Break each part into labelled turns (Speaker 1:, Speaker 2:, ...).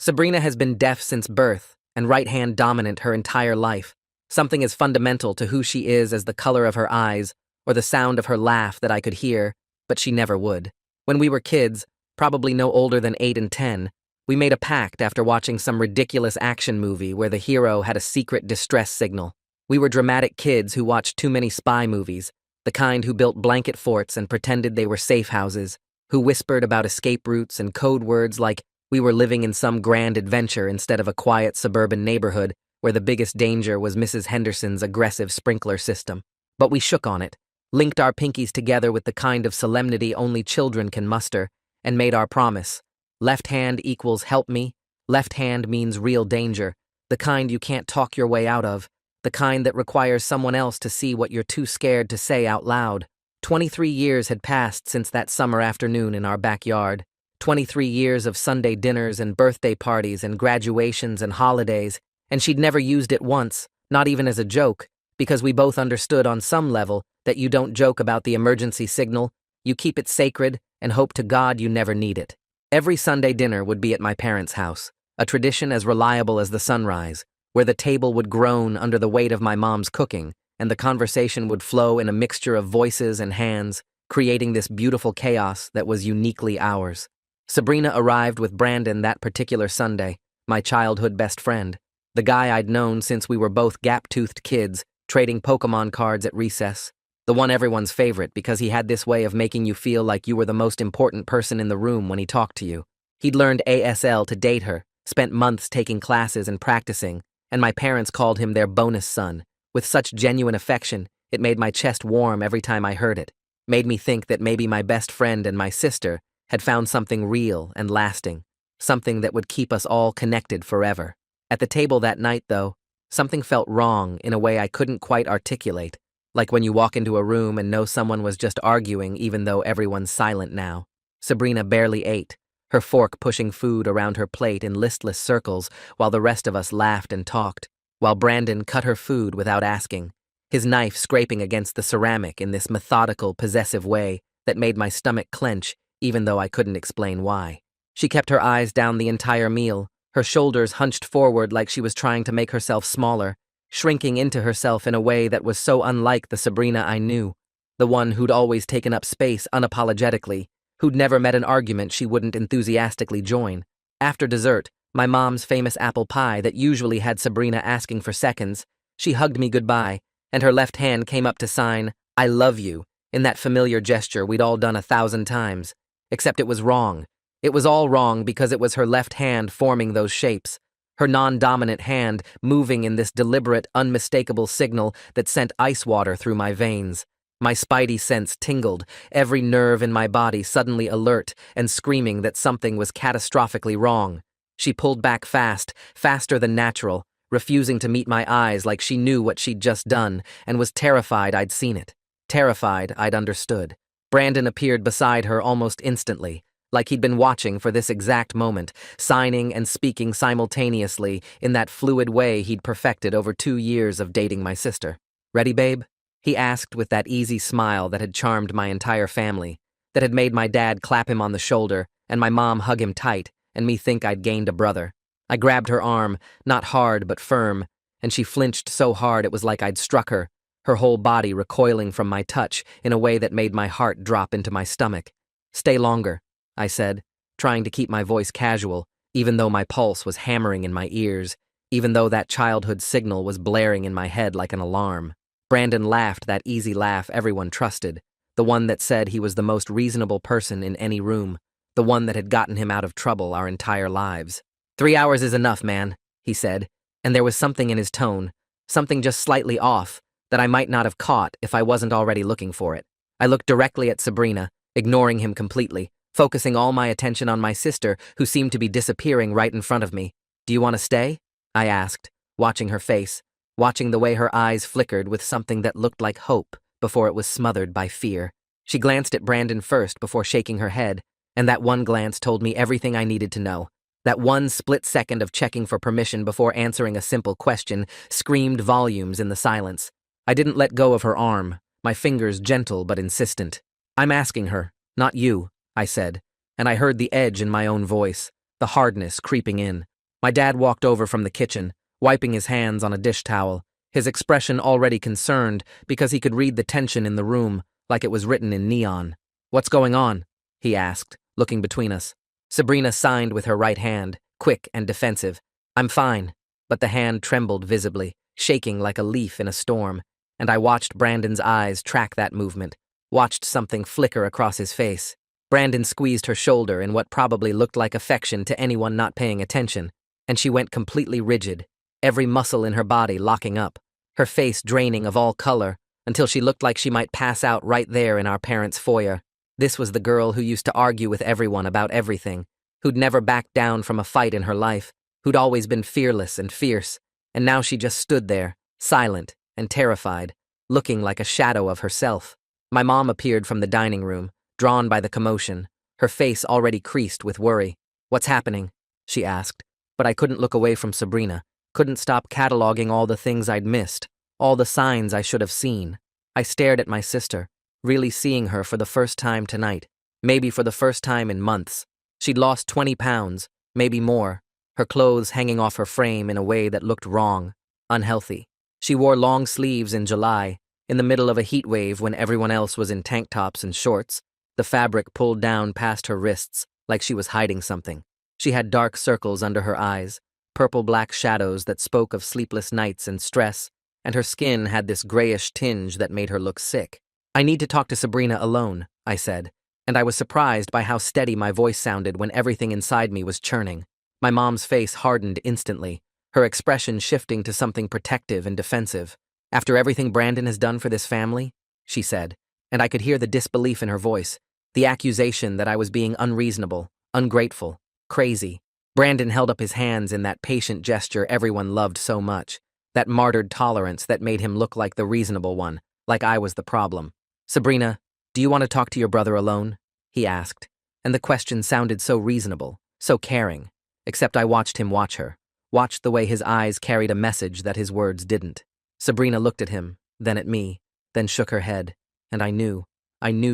Speaker 1: Sabrina has been deaf since birth and right-hand dominant her entire life. Something as fundamental to who she is as the color of her eyes or the sound of her laugh that I could hear, but she never would. When we were kids, probably no older than 8 and 10, we made a pact after watching some ridiculous action movie where the hero had a secret distress signal. We were dramatic kids who watched too many spy movies, the kind who built blanket forts and pretended they were safe houses, who whispered about escape routes and code words like we were living in some grand adventure instead of a quiet suburban neighborhood where the biggest danger was Mrs. Henderson's aggressive sprinkler system. But we shook on it, linked our pinkies together with the kind of solemnity only children can muster, and made our promise. Left hand equals help me. Left hand means real danger, the kind you can't talk your way out of, the kind that requires someone else to see what you're too scared to say out loud. 23 years had passed since that summer afternoon in our backyard. 23 years of Sunday dinners and birthday parties and graduations and holidays, and she'd never used it once, not even as a joke, because we both understood on some level that you don't joke about the emergency signal, you keep it sacred and hope to God you never need it. Every Sunday dinner would be at my parents' house, a tradition as reliable as the sunrise, where the table would groan under the weight of my mom's cooking, and the conversation would flow in a mixture of voices and hands, creating this beautiful chaos that was uniquely ours. Sabrina arrived with Brandon that particular Sunday, my childhood best friend, the guy I'd known since we were both gap-toothed kids, trading Pokemon cards at recess, the one everyone's favorite because he had this way of making you feel like you were the most important person in the room when he talked to you. He'd learned ASL to date her, spent months taking classes and practicing, and my parents called him their bonus son. With such genuine affection, it made my chest warm every time I heard it, made me think that maybe my best friend and my sister had found something real and lasting, something that would keep us all connected forever. At the table that night, though, something felt wrong in a way I couldn't quite articulate, like when you walk into a room and know someone was just arguing even though everyone's silent now. Sabrina barely ate, her fork pushing food around her plate in listless circles while the rest of us laughed and talked, while Brandon cut her food without asking, his knife scraping against the ceramic in this methodical, possessive way that made my stomach clench even though I couldn't explain why. She kept her eyes down the entire meal, her shoulders hunched forward like she was trying to make herself smaller, shrinking into herself in a way that was so unlike the Sabrina I knew, the one who'd always taken up space unapologetically, who'd never met an argument she wouldn't enthusiastically join. After dessert, my mom's famous apple pie that usually had Sabrina asking for seconds, she hugged me goodbye, and her left hand came up to sign, "I love you," in that familiar gesture we'd all done 1,000 times. Except it was wrong. It was all wrong because it was her left hand forming those shapes, her non-dominant hand moving in this deliberate, unmistakable signal that sent ice water through my veins. My spidey sense tingled, every nerve in my body suddenly alert and screaming that something was catastrophically wrong. She pulled back fast, faster than natural, refusing to meet my eyes like she knew what she'd just done and was terrified I'd seen it, terrified I'd understood. Brandon appeared beside her almost instantly, like he'd been watching for this exact moment, signing and speaking simultaneously in that fluid way he'd perfected over 2 years of dating my sister. "Ready, babe?" he asked with that easy smile that had charmed my entire family, that had made my dad clap him on the shoulder and my mom hug him tight and me think I'd gained a brother. I grabbed her arm, not hard but firm, and she flinched so hard it was like I'd struck her, her whole body recoiling from my touch in a way that made my heart drop into my stomach. "Stay longer," I said, trying to keep my voice casual, even though my pulse was hammering in my ears, even though that childhood signal was blaring in my head like an alarm. Brandon laughed that easy laugh everyone trusted, the one that said he was the most reasonable person in any room, the one that had gotten him out of trouble our entire lives. 3 hours is enough, man," he said, and there was something in his tone, something just slightly off, that I might not have caught if I wasn't already looking for it. I looked directly at Sabrina, ignoring him completely, focusing all my attention on my sister, who seemed to be disappearing right in front of me. "Do you want to stay?" I asked, watching her face, watching the way her eyes flickered with something that looked like hope before it was smothered by fear. She glanced at Brandon first before shaking her head, and that one glance told me everything I needed to know. That one split second of checking for permission before answering a simple question screamed volumes in the silence. I didn't let go of her arm, my fingers gentle but insistent. "I'm asking her, not you," I said, and I heard the edge in my own voice, the hardness creeping in. My dad walked over from the kitchen, wiping his hands on a dish towel, his expression already concerned because he could read the tension in the room like it was written in neon. "What's going on?" he asked, looking between us. Sabrina signed with her right hand, quick and defensive. "I'm fine," but the hand trembled visibly, shaking like a leaf in a storm, and I watched Brandon's eyes track that movement, watched something flicker across his face. Brandon squeezed her shoulder in what probably looked like affection to anyone not paying attention, and she went completely rigid, every muscle in her body locking up, her face draining of all color, until she looked like she might pass out right there in our parents' foyer. This was the girl who used to argue with everyone about everything, who'd never backed down from a fight in her life, who'd always been fearless and fierce, and now she just stood there, silent and terrified, looking like a shadow of herself. My mom appeared from the dining room, drawn by the commotion, her face already creased with worry. "What's happening?" she asked, but I couldn't look away from Sabrina, couldn't stop cataloging all the things I'd missed, all the signs I should have seen. I stared at my sister, really seeing her for the first time tonight, maybe for the first time in months. She'd lost 20 pounds, maybe more, her clothes hanging off her frame in a way that looked wrong, unhealthy. She wore long sleeves in July, in the middle of a heat wave when everyone else was in tank tops and shorts, the fabric pulled down past her wrists like she was hiding something. She had dark circles under her eyes, purple-black shadows that spoke of sleepless nights and stress, and her skin had this grayish tinge that made her look sick. "I need to talk to Sabrina alone," I said, and I was surprised by how steady my voice sounded when everything inside me was churning. My mom's face hardened instantly, her expression shifting to something protective and defensive. "After everything Brandon has done for this family?" she said, and I could hear the disbelief in her voice, the accusation that I was being unreasonable, ungrateful, crazy. Brandon held up his hands in that patient gesture everyone loved so much, that martyred tolerance that made him look like the reasonable one, like I was the problem. "Sabrina, do you want to talk to your brother alone?" he asked, and the question sounded so reasonable, so caring, except I watched him watch her, watched the way his eyes carried a message that his words didn't. Sabrina looked at him, then at me, then shook her head, and I knew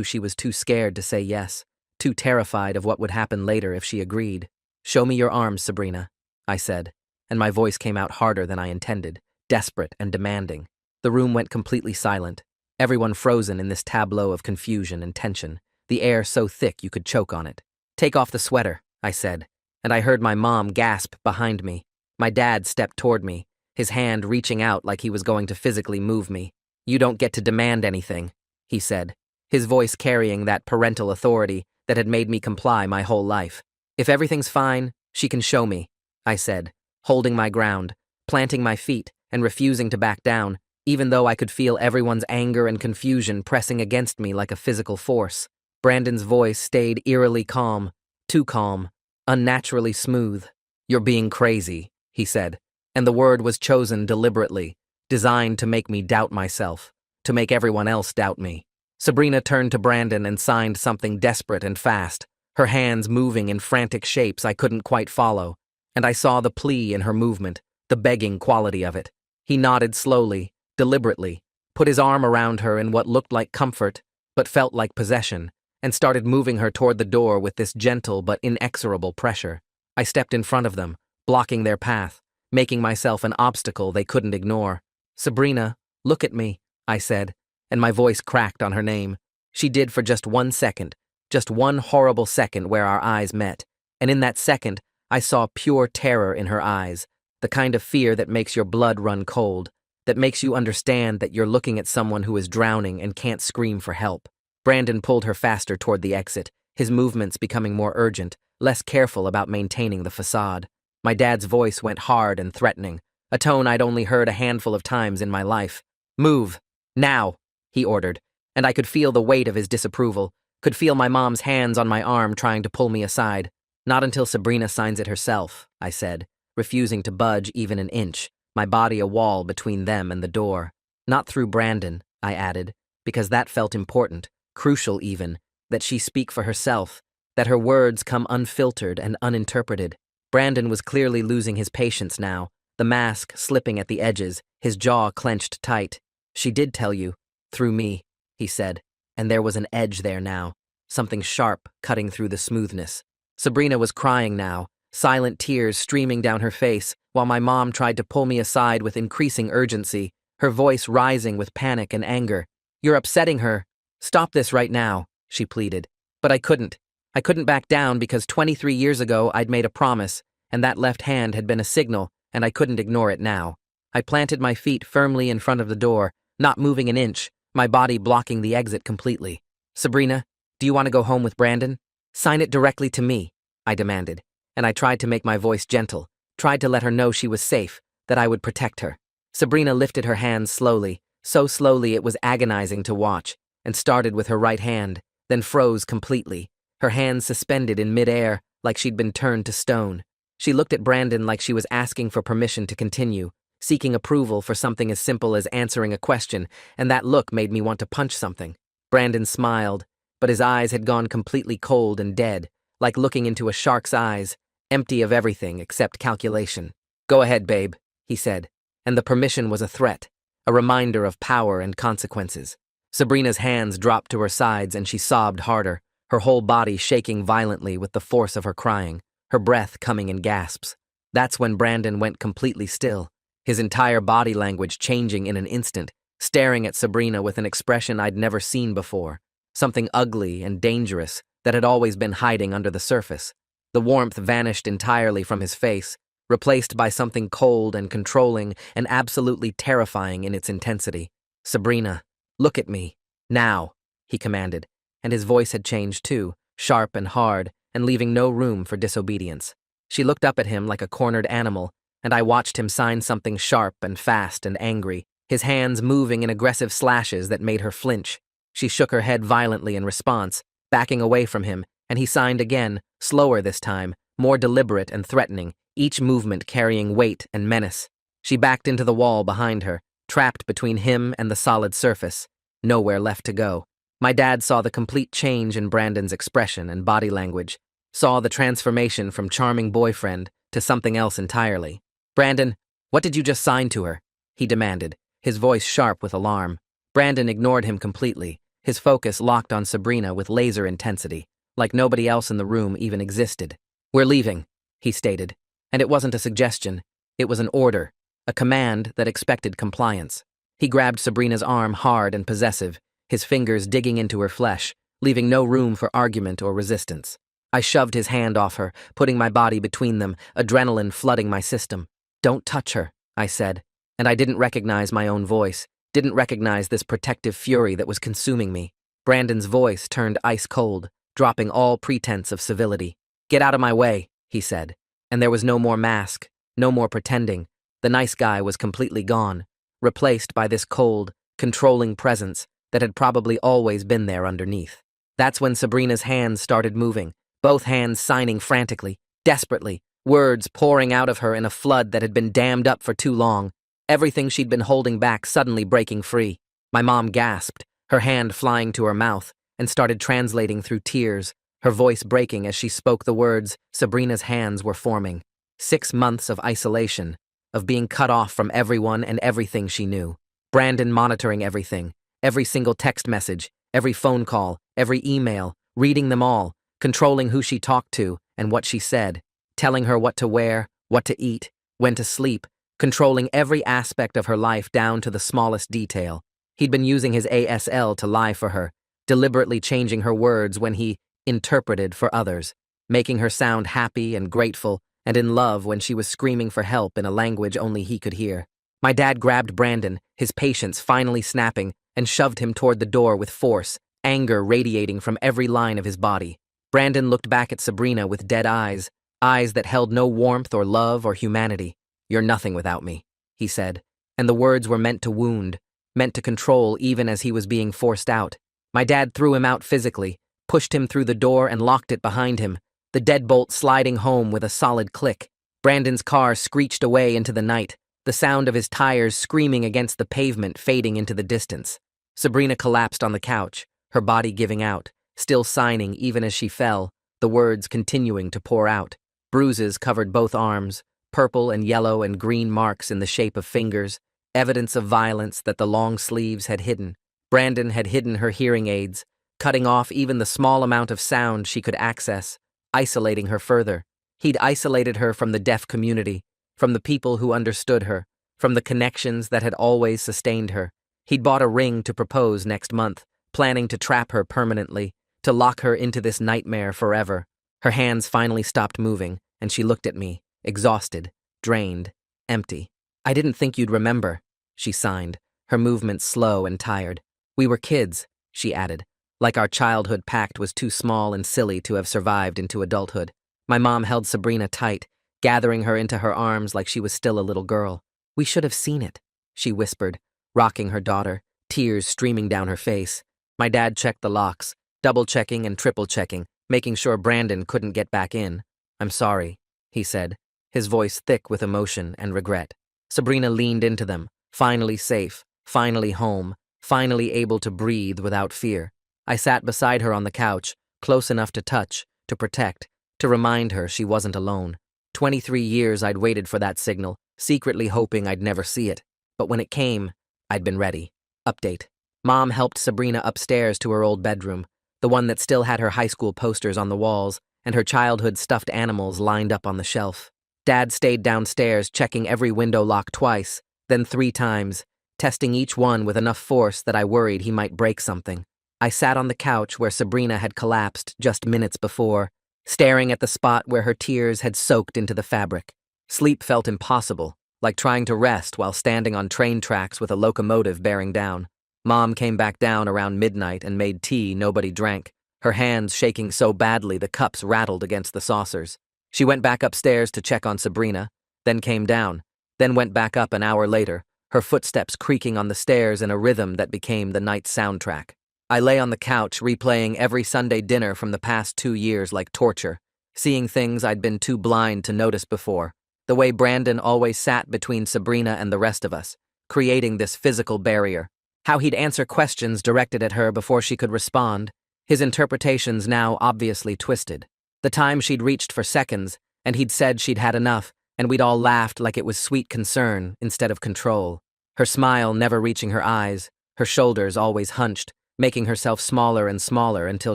Speaker 1: she was too scared to say yes, too terrified of what would happen later if she agreed. "Show me your arms, Sabrina," I said, and my voice came out harder than I intended, desperate and demanding. The room went completely silent, everyone frozen in this tableau of confusion and tension, the air so thick you could choke on it. "Take off the sweater," I said, and I heard my mom gasp behind me. My dad stepped toward me, his hand reaching out like he was going to physically move me. "You don't get to demand anything," he said, his voice carrying that parental authority that had made me comply my whole life. "If everything's fine, she can show me," I said, holding my ground, planting my feet, and refusing to back down, even though I could feel everyone's anger and confusion pressing against me like a physical force. Brandon's voice stayed eerily calm, too calm, unnaturally smooth. "You're being crazy," he said, and the word was chosen deliberately, designed to make me doubt myself, to make everyone else doubt me. Sabrina turned to Brandon and signed something desperate and fast, her hands moving in frantic shapes I couldn't quite follow, and I saw the plea in her movement, the begging quality of it. He nodded slowly, deliberately, put his arm around her in what looked like comfort, but felt like possession, and started moving her toward the door with this gentle but inexorable pressure. I stepped in front of them, blocking their path, making myself an obstacle they couldn't ignore. "Sabrina, look at me," I said, and my voice cracked on her name. She did for just 1 second, just one horrible second where our eyes met, and in that second, I saw pure terror in her eyes, the kind of fear that makes your blood run cold, that makes you understand that you're looking at someone who is drowning and can't scream for help. Brandon pulled her faster toward the exit, his movements becoming more urgent, less careful about maintaining the facade. My dad's voice went hard and threatening, a tone I'd only heard a handful of times in my life. "Move. Now," he ordered, and I could feel the weight of his disapproval, could feel my mom's hands on my arm trying to pull me aside. "Not until Sabrina signs it herself," I said, refusing to budge even an inch, my body a wall between them and the door. "Not through Brandon," I added, because that felt important, crucial even, that she speak for herself, that her words come unfiltered and uninterpreted. Brandon was clearly losing his patience now, the mask slipping at the edges, his jaw clenched tight. "She did tell you, through me," he said, and there was an edge there now, something sharp cutting through the smoothness. Sabrina was crying now, silent tears streaming down her face, while my mom tried to pull me aside with increasing urgency, her voice rising with panic and anger. "You're upsetting her. Stop this right now," she pleaded. But I couldn't. I couldn't back down because 23 years ago I'd made a promise, and that left hand had been a signal, and I couldn't ignore it now. I planted my feet firmly in front of the door, not moving an inch, my body blocking the exit completely. "Sabrina, do you want to go home with Brandon? Sign it directly to me," I demanded, and I tried to make my voice gentle, tried to let her know she was safe, that I would protect her. Sabrina lifted her hands slowly, so slowly it was agonizing to watch, and started with her right hand, then froze completely, her hands suspended in midair like she'd been turned to stone. She looked at Brandon like she was asking for permission to continue, seeking approval for something as simple as answering a question, and that look made me want to punch something. Brandon smiled, but his eyes had gone completely cold and dead, like looking into a shark's eyes, empty of everything except calculation. "Go ahead, babe," he said, and the permission was a threat, a reminder of power and consequences. Sabrina's hands dropped to her sides and she sobbed harder, her whole body shaking violently with the force of her crying, her breath coming in gasps. That's when Brandon went completely still, his entire body language changing in an instant, staring at Sabrina with an expression I'd never seen before, something ugly and dangerous that had always been hiding under the surface. The warmth vanished entirely from his face, replaced by something cold and controlling and absolutely terrifying in its intensity. "Sabrina, look at me. Now," he commanded, and his voice had changed too, sharp and hard, and leaving no room for disobedience. She looked up at him like a cornered animal, and I watched him sign something sharp and fast and angry, his hands moving in aggressive slashes that made her flinch. She shook her head violently in response, backing away from him, and he signed again, slower this time, more deliberate and threatening, each movement carrying weight and menace. She backed into the wall behind her, trapped between him and the solid surface, nowhere left to go. My dad saw the complete change in Brandon's expression and body language, saw the transformation from charming boyfriend to something else entirely. "Brandon, what did you just sign to her?" he demanded, his voice sharp with alarm. Brandon ignored him completely, his focus locked on Sabrina with laser intensity, like nobody else in the room even existed. "We're leaving," he stated, and it wasn't a suggestion, it was an order, a command that expected compliance. He grabbed Sabrina's arm hard and possessive, his fingers digging into her flesh, leaving no room for argument or resistance. I shoved his hand off her, putting my body between them, adrenaline flooding my system. "Don't touch her," I said, and I didn't recognize my own voice, didn't recognize this protective fury that was consuming me. Brandon's voice turned ice cold, dropping all pretense of civility. "Get out of my way," he said, and there was no more mask, no more pretending. The nice guy was completely gone, replaced by this cold, controlling presence that had probably always been there underneath. That's when Sabrina's hands started moving, both hands signing frantically, desperately, words pouring out of her in a flood that had been dammed up for too long, everything she'd been holding back suddenly breaking free. My mom gasped, her hand flying to her mouth, and started translating through tears, her voice breaking as she spoke the words Sabrina's hands were forming. 6 months of isolation, of being cut off from everyone and everything she knew. Brandon monitoring everything, every single text message, every phone call, every email, reading them all, controlling who she talked to and what she said, telling her what to wear, what to eat, when to sleep, controlling every aspect of her life down to the smallest detail. He'd been using his ASL to lie for her, deliberately changing her words when he interpreted for others, making her sound happy and grateful and in love when she was screaming for help in a language only he could hear. My dad grabbed Brandon, his patience finally snapping, and shoved him toward the door with force, anger radiating from every line of his body. Brandon looked back at Sabrina with dead eyes, eyes that held no warmth or love or humanity. "You're nothing without me," he said, and the words were meant to wound, meant to control even as he was being forced out. My dad threw him out physically, pushed him through the door and locked it behind him, the deadbolt sliding home with a solid click. Brandon's car screeched away into the night, the sound of his tires screaming against the pavement fading into the distance. Sabrina collapsed on the couch, her body giving out, still signing even as she fell, the words continuing to pour out. Bruises covered both arms, purple and yellow and green marks in the shape of fingers, evidence of violence that the long sleeves had hidden. Brandon had hidden her hearing aids, cutting off even the small amount of sound she could access, isolating her further. He'd isolated her from the deaf community, from the people who understood her, from the connections that had always sustained her. He'd bought a ring to propose next month, planning to trap her permanently, to lock her into this nightmare forever. Her hands finally stopped moving, and she looked at me, exhausted, drained, empty. "I didn't think you'd remember," she signed, her movements slow and tired. "We were kids," she added, like our childhood pact was too small and silly to have survived into adulthood. My mom held Sabrina tight, gathering her into her arms like she was still a little girl. "We should have seen it," she whispered, rocking her daughter, tears streaming down her face. My dad checked the locks, double-checking and triple-checking, making sure Brandon couldn't get back in. "I'm sorry," he said, his voice thick with emotion and regret. Sabrina leaned into them, finally safe, finally home, finally able to breathe without fear. I sat beside her on the couch, close enough to touch, to protect, to remind her she wasn't alone. 23 years I'd waited for that signal, secretly hoping I'd never see it. But when it came, I'd been ready. Update. Mom helped Sabrina upstairs to her old bedroom, the one that still had her high school posters on the walls and her childhood stuffed animals lined up on the shelf. Dad stayed downstairs checking every window lock twice, then 3 times, testing each one with enough force that I worried he might break something. I sat on the couch where Sabrina had collapsed just minutes before, staring at the spot where her tears had soaked into the fabric. Sleep felt impossible, like trying to rest while standing on train tracks with a locomotive bearing down. Mom came back down around midnight and made tea nobody drank, her hands shaking so badly the cups rattled against the saucers. She went back upstairs to check on Sabrina, then came down, then went back up an hour later, her footsteps creaking on the stairs in a rhythm that became the night's soundtrack. I lay on the couch replaying every Sunday dinner from the past 2 years like torture, seeing things I'd been too blind to notice before. The way Brandon always sat between Sabrina and the rest of us, creating this physical barrier. How he'd answer questions directed at her before she could respond, his interpretations now obviously twisted. The time she'd reached for seconds, and he'd said she'd had enough, and we'd all laughed like it was sweet concern instead of control. Her smile never reaching her eyes, her shoulders always hunched, making herself smaller and smaller until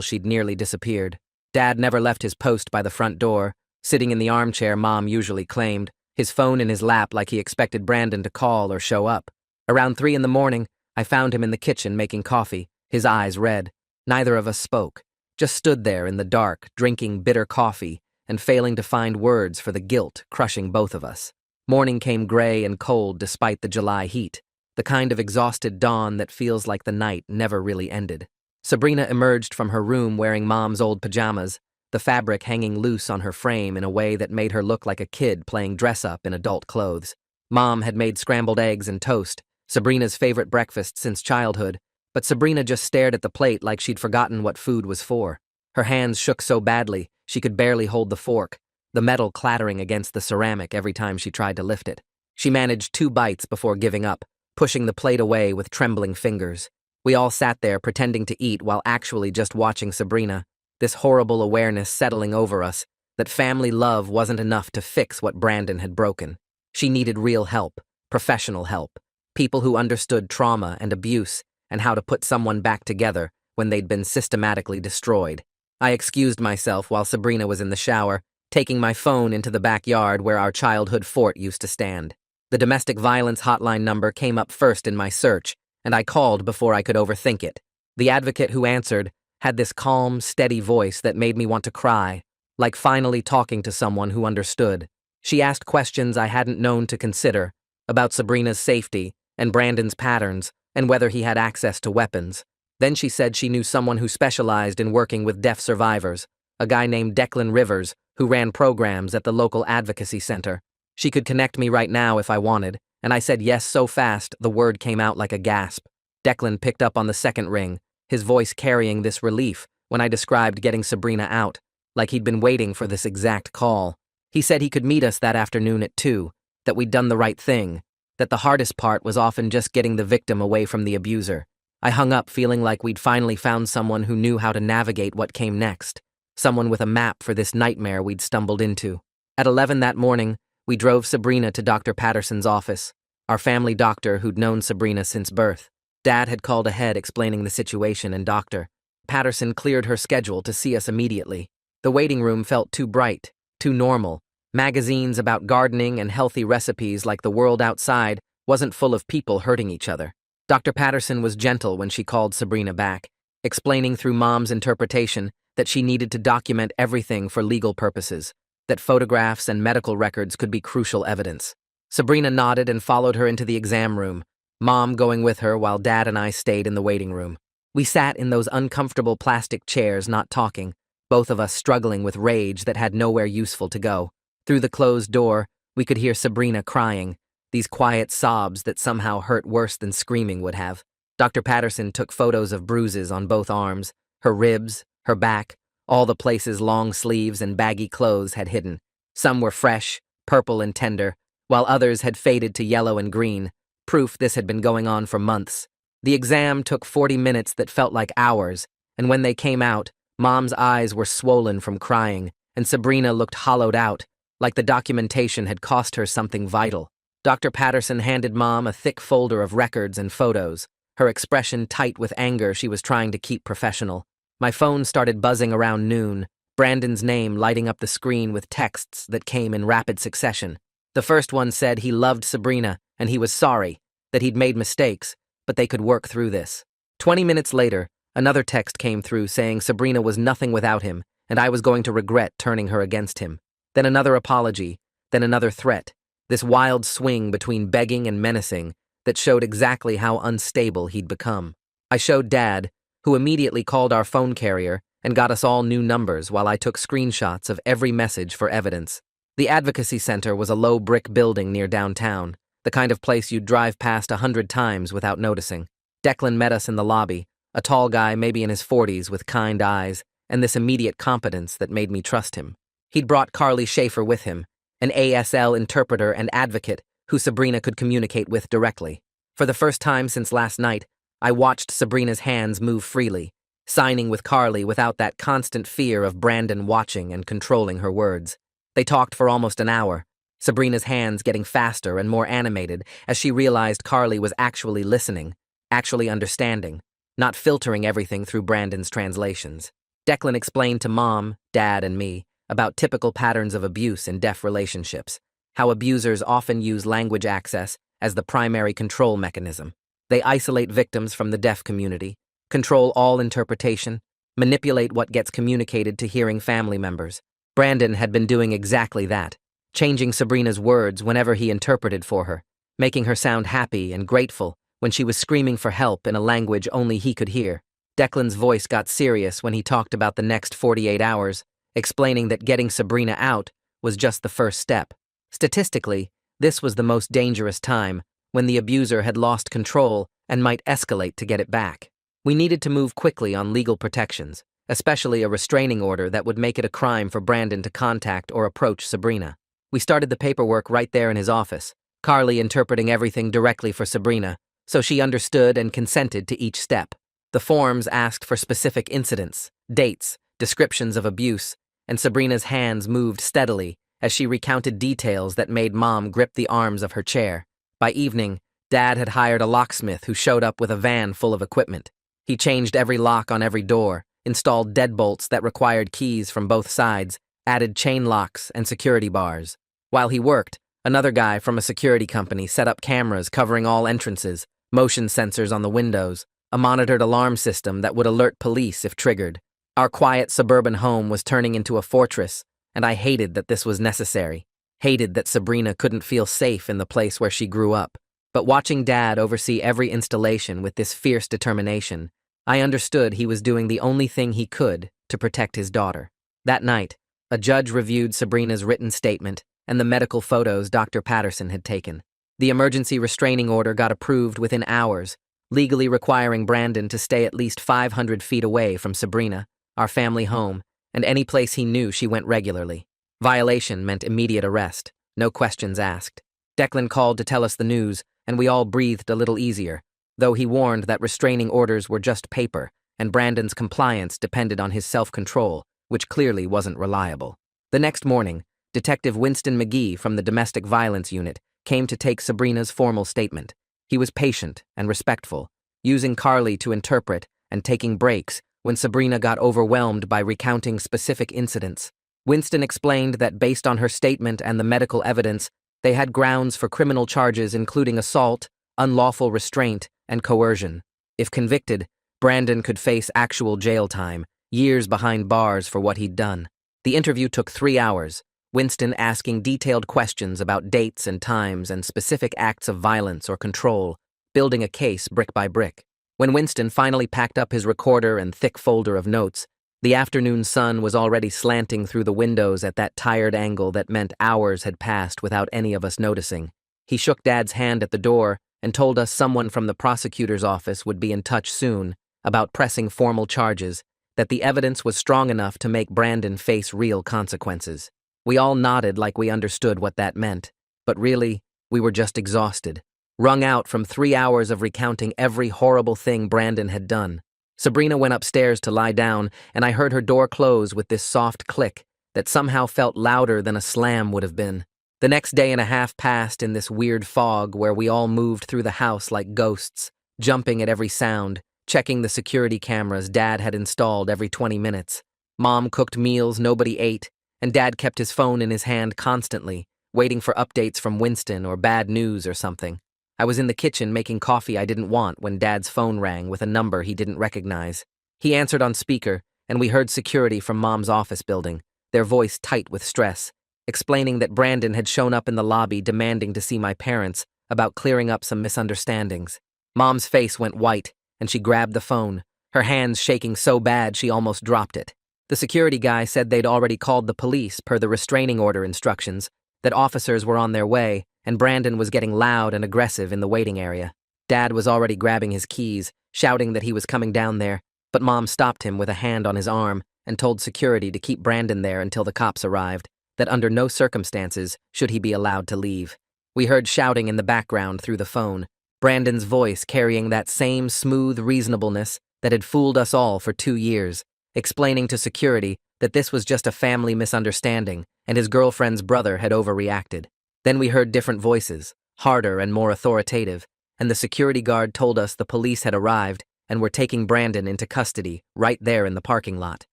Speaker 1: she'd nearly disappeared. Dad never left his post by the front door, sitting in the armchair Mom usually claimed, his phone in his lap like he expected Brandon to call or show up. Around 3 in the morning, I found him in the kitchen making coffee, his eyes red. Neither of us spoke, just stood there in the dark, drinking bitter coffee and failing to find words for the guilt crushing both of us. Morning came gray and cold despite the July heat, the kind of exhausted dawn that feels like the night never really ended. Sabrina emerged from her room wearing Mom's old pajamas, the fabric hanging loose on her frame in a way that made her look like a kid playing dress-up in adult clothes. Mom had made scrambled eggs and toast, Sabrina's favorite breakfast since childhood, but Sabrina just stared at the plate like she'd forgotten what food was for. Her hands shook so badly, she could barely hold the fork, the metal clattering against the ceramic every time she tried to lift it. She managed 2 bites before giving up, pushing the plate away with trembling fingers. We all sat there pretending to eat while actually just watching Sabrina, this horrible awareness settling over us, that family love wasn't enough to fix what Brandon had broken. She needed real help, professional help, people who understood trauma and abuse and how to put someone back together when they'd been systematically destroyed. I excused myself while Sabrina was in the shower, taking my phone into the backyard where our childhood fort used to stand. The domestic violence hotline number came up first in my search, and I called before I could overthink it. The advocate who answered had this calm, steady voice that made me want to cry, like finally talking to someone who understood. She asked questions I hadn't known to consider, about Sabrina's safety and Brandon's patterns, and whether he had access to weapons. Then she said she knew someone who specialized in working with deaf survivors, a guy named Declan Rivers, who ran programs at the local advocacy center. She could connect me right now if I wanted, and I said yes so fast the word came out like a gasp. Declan picked up on the second ring, his voice carrying this relief when I described getting Sabrina out, like he'd been waiting for this exact call. He said he could meet us that afternoon at 2, that we'd done the right thing, that the hardest part was often just getting the victim away from the abuser. I hung up feeling like we'd finally found someone who knew how to navigate what came next, someone with a map for this nightmare we'd stumbled into. At 11 that morning, we drove Sabrina to Dr. Patterson's office, our family doctor who'd known Sabrina since birth. Dad had called ahead explaining the situation, and Dr. Patterson cleared her schedule to see us immediately. The waiting room felt too bright, too normal. Magazines about gardening and healthy recipes like the world outside wasn't full of people hurting each other. Dr. Patterson was gentle when she called Sabrina back, explaining through Mom's interpretation that she needed to document everything for legal purposes, that photographs and medical records could be crucial evidence. Sabrina nodded and followed her into the exam room, Mom going with her while Dad and I stayed in the waiting room. We sat in those uncomfortable plastic chairs, not talking, both of us struggling with rage that had nowhere useful to go. Through the closed door, we could hear Sabrina crying, these quiet sobs that somehow hurt worse than screaming would have. Dr. Patterson took photos of bruises on both arms, her ribs, her back, all the places long sleeves and baggy clothes had hidden. Some were fresh, purple and tender, while others had faded to yellow and green, proof this had been going on for months. The exam took 40 minutes that felt like hours, and when they came out, Mom's eyes were swollen from crying, and Sabrina looked hollowed out, like the documentation had cost her something vital. Dr. Patterson handed Mom a thick folder of records and photos, her expression tight with anger she was trying to keep professional. My phone started buzzing around noon, Brandon's name lighting up the screen with texts that came in rapid succession. The first one said he loved Sabrina and he was sorry, that he'd made mistakes, but they could work through this. 20 minutes later, another text came through saying Sabrina was nothing without him and I was going to regret turning her against him. Then another apology, then another threat, this wild swing between begging and menacing that showed exactly how unstable he'd become. I showed Dad, who immediately called our phone carrier and got us all new numbers while I took screenshots of every message for evidence. The advocacy center was a low brick building near downtown, the kind of place you'd drive past 100 times without noticing. Declan met us in the lobby, a tall guy maybe in his 40s with kind eyes and this immediate competence that made me trust him. He'd brought Carly Schaefer with him, an ASL interpreter and advocate who Sabrina could communicate with directly. For the first time since last night, I watched Sabrina's hands move freely, signing with Carly without that constant fear of Brandon watching and controlling her words. They talked for almost an hour, Sabrina's hands getting faster and more animated as she realized Carly was actually listening, actually understanding, not filtering everything through Brandon's translations. Declan explained to Mom, Dad, and me about typical patterns of abuse in deaf relationships, how abusers often use language access as the primary control mechanism. They isolate victims from the deaf community, control all interpretation, manipulate what gets communicated to hearing family members. Brandon had been doing exactly that, changing Sabrina's words whenever he interpreted for her, making her sound happy and grateful when she was screaming for help in a language only he could hear. Declan's voice got serious when he talked about the next 48 hours, explaining that getting Sabrina out was just the first step. Statistically, this was the most dangerous time, when the abuser had lost control and might escalate to get it back. We needed to move quickly on legal protections, especially a restraining order that would make it a crime for Brandon to contact or approach Sabrina. We started the paperwork right there in his office, Carly interpreting everything directly for Sabrina, so she understood and consented to each step. The forms asked for specific incidents, dates, descriptions of abuse, and Sabrina's hands moved steadily as she recounted details that made Mom grip the arms of her chair. By evening, Dad had hired a locksmith who showed up with a van full of equipment. He changed every lock on every door, installed deadbolts that required keys from both sides, added chain locks and security bars. While he worked, another guy from a security company set up cameras covering all entrances, motion sensors on the windows, a monitored alarm system that would alert police if triggered. Our quiet suburban home was turning into a fortress, and I hated that this was necessary. Hated that Sabrina couldn't feel safe in the place where she grew up. But watching Dad oversee every installation with this fierce determination, I understood he was doing the only thing he could to protect his daughter. That night, a judge reviewed Sabrina's written statement and the medical photos Dr. Patterson had taken. The emergency restraining order got approved within hours, legally requiring Brandon to stay at least 500 feet away from Sabrina, our family home, and any place he knew she went regularly. Violation meant immediate arrest, no questions asked. Declan called to tell us the news, and we all breathed a little easier, though he warned that restraining orders were just paper, and Brandon's compliance depended on his self-control, which clearly wasn't reliable. The next morning, Detective Winston McGee from the Domestic Violence Unit came to take Sabrina's formal statement. He was patient and respectful, using Carly to interpret and taking breaks when Sabrina got overwhelmed by recounting specific incidents. Winston explained that based on her statement and the medical evidence, they had grounds for criminal charges including assault, unlawful restraint, and coercion. If convicted, Brandon could face actual jail time, years behind bars for what he'd done. The interview took 3 hours, Winston asking detailed questions about dates and times and specific acts of violence or control, building a case brick by brick. When Winston finally packed up his recorder and thick folder of notes, the afternoon sun was already slanting through the windows at that tired angle that meant hours had passed without any of us noticing. He shook Dad's hand at the door and told us someone from the prosecutor's office would be in touch soon about pressing formal charges, that the evidence was strong enough to make Brandon face real consequences. We all nodded like we understood what that meant, but really, we were just exhausted, wrung out from 3 hours of recounting every horrible thing Brandon had done. Sabrina went upstairs to lie down, and I heard her door close with this soft click that somehow felt louder than a slam would have been. The next day and a half passed in this weird fog where we all moved through the house like ghosts, jumping at every sound, checking the security cameras Dad had installed every 20 minutes. Mom cooked meals nobody ate, and Dad kept his phone in his hand constantly, waiting for updates from Winston or bad news or something. I was in the kitchen making coffee I didn't want when Dad's phone rang with a number he didn't recognize. He answered on speaker, and we heard security from Mom's office building, their voice tight with stress, explaining that Brandon had shown up in the lobby demanding to see my parents about clearing up some misunderstandings. Mom's face went white, and she grabbed the phone, her hands shaking so bad she almost dropped it. The security guy said they'd already called the police per the restraining order instructions, that officers were on their way, and Brandon was getting loud and aggressive in the waiting area. Dad was already grabbing his keys, shouting that he was coming down there, but Mom stopped him with a hand on his arm and told security to keep Brandon there until the cops arrived, that under no circumstances should he be allowed to leave. We heard shouting in the background through the phone, Brandon's voice carrying that same smooth reasonableness that had fooled us all for 2 years, explaining to security that this was just a family misunderstanding and his girlfriend's brother had overreacted. Then we heard different voices, harder and more authoritative, and the security guard told us the police had arrived and were taking Brandon into custody right there in the parking lot.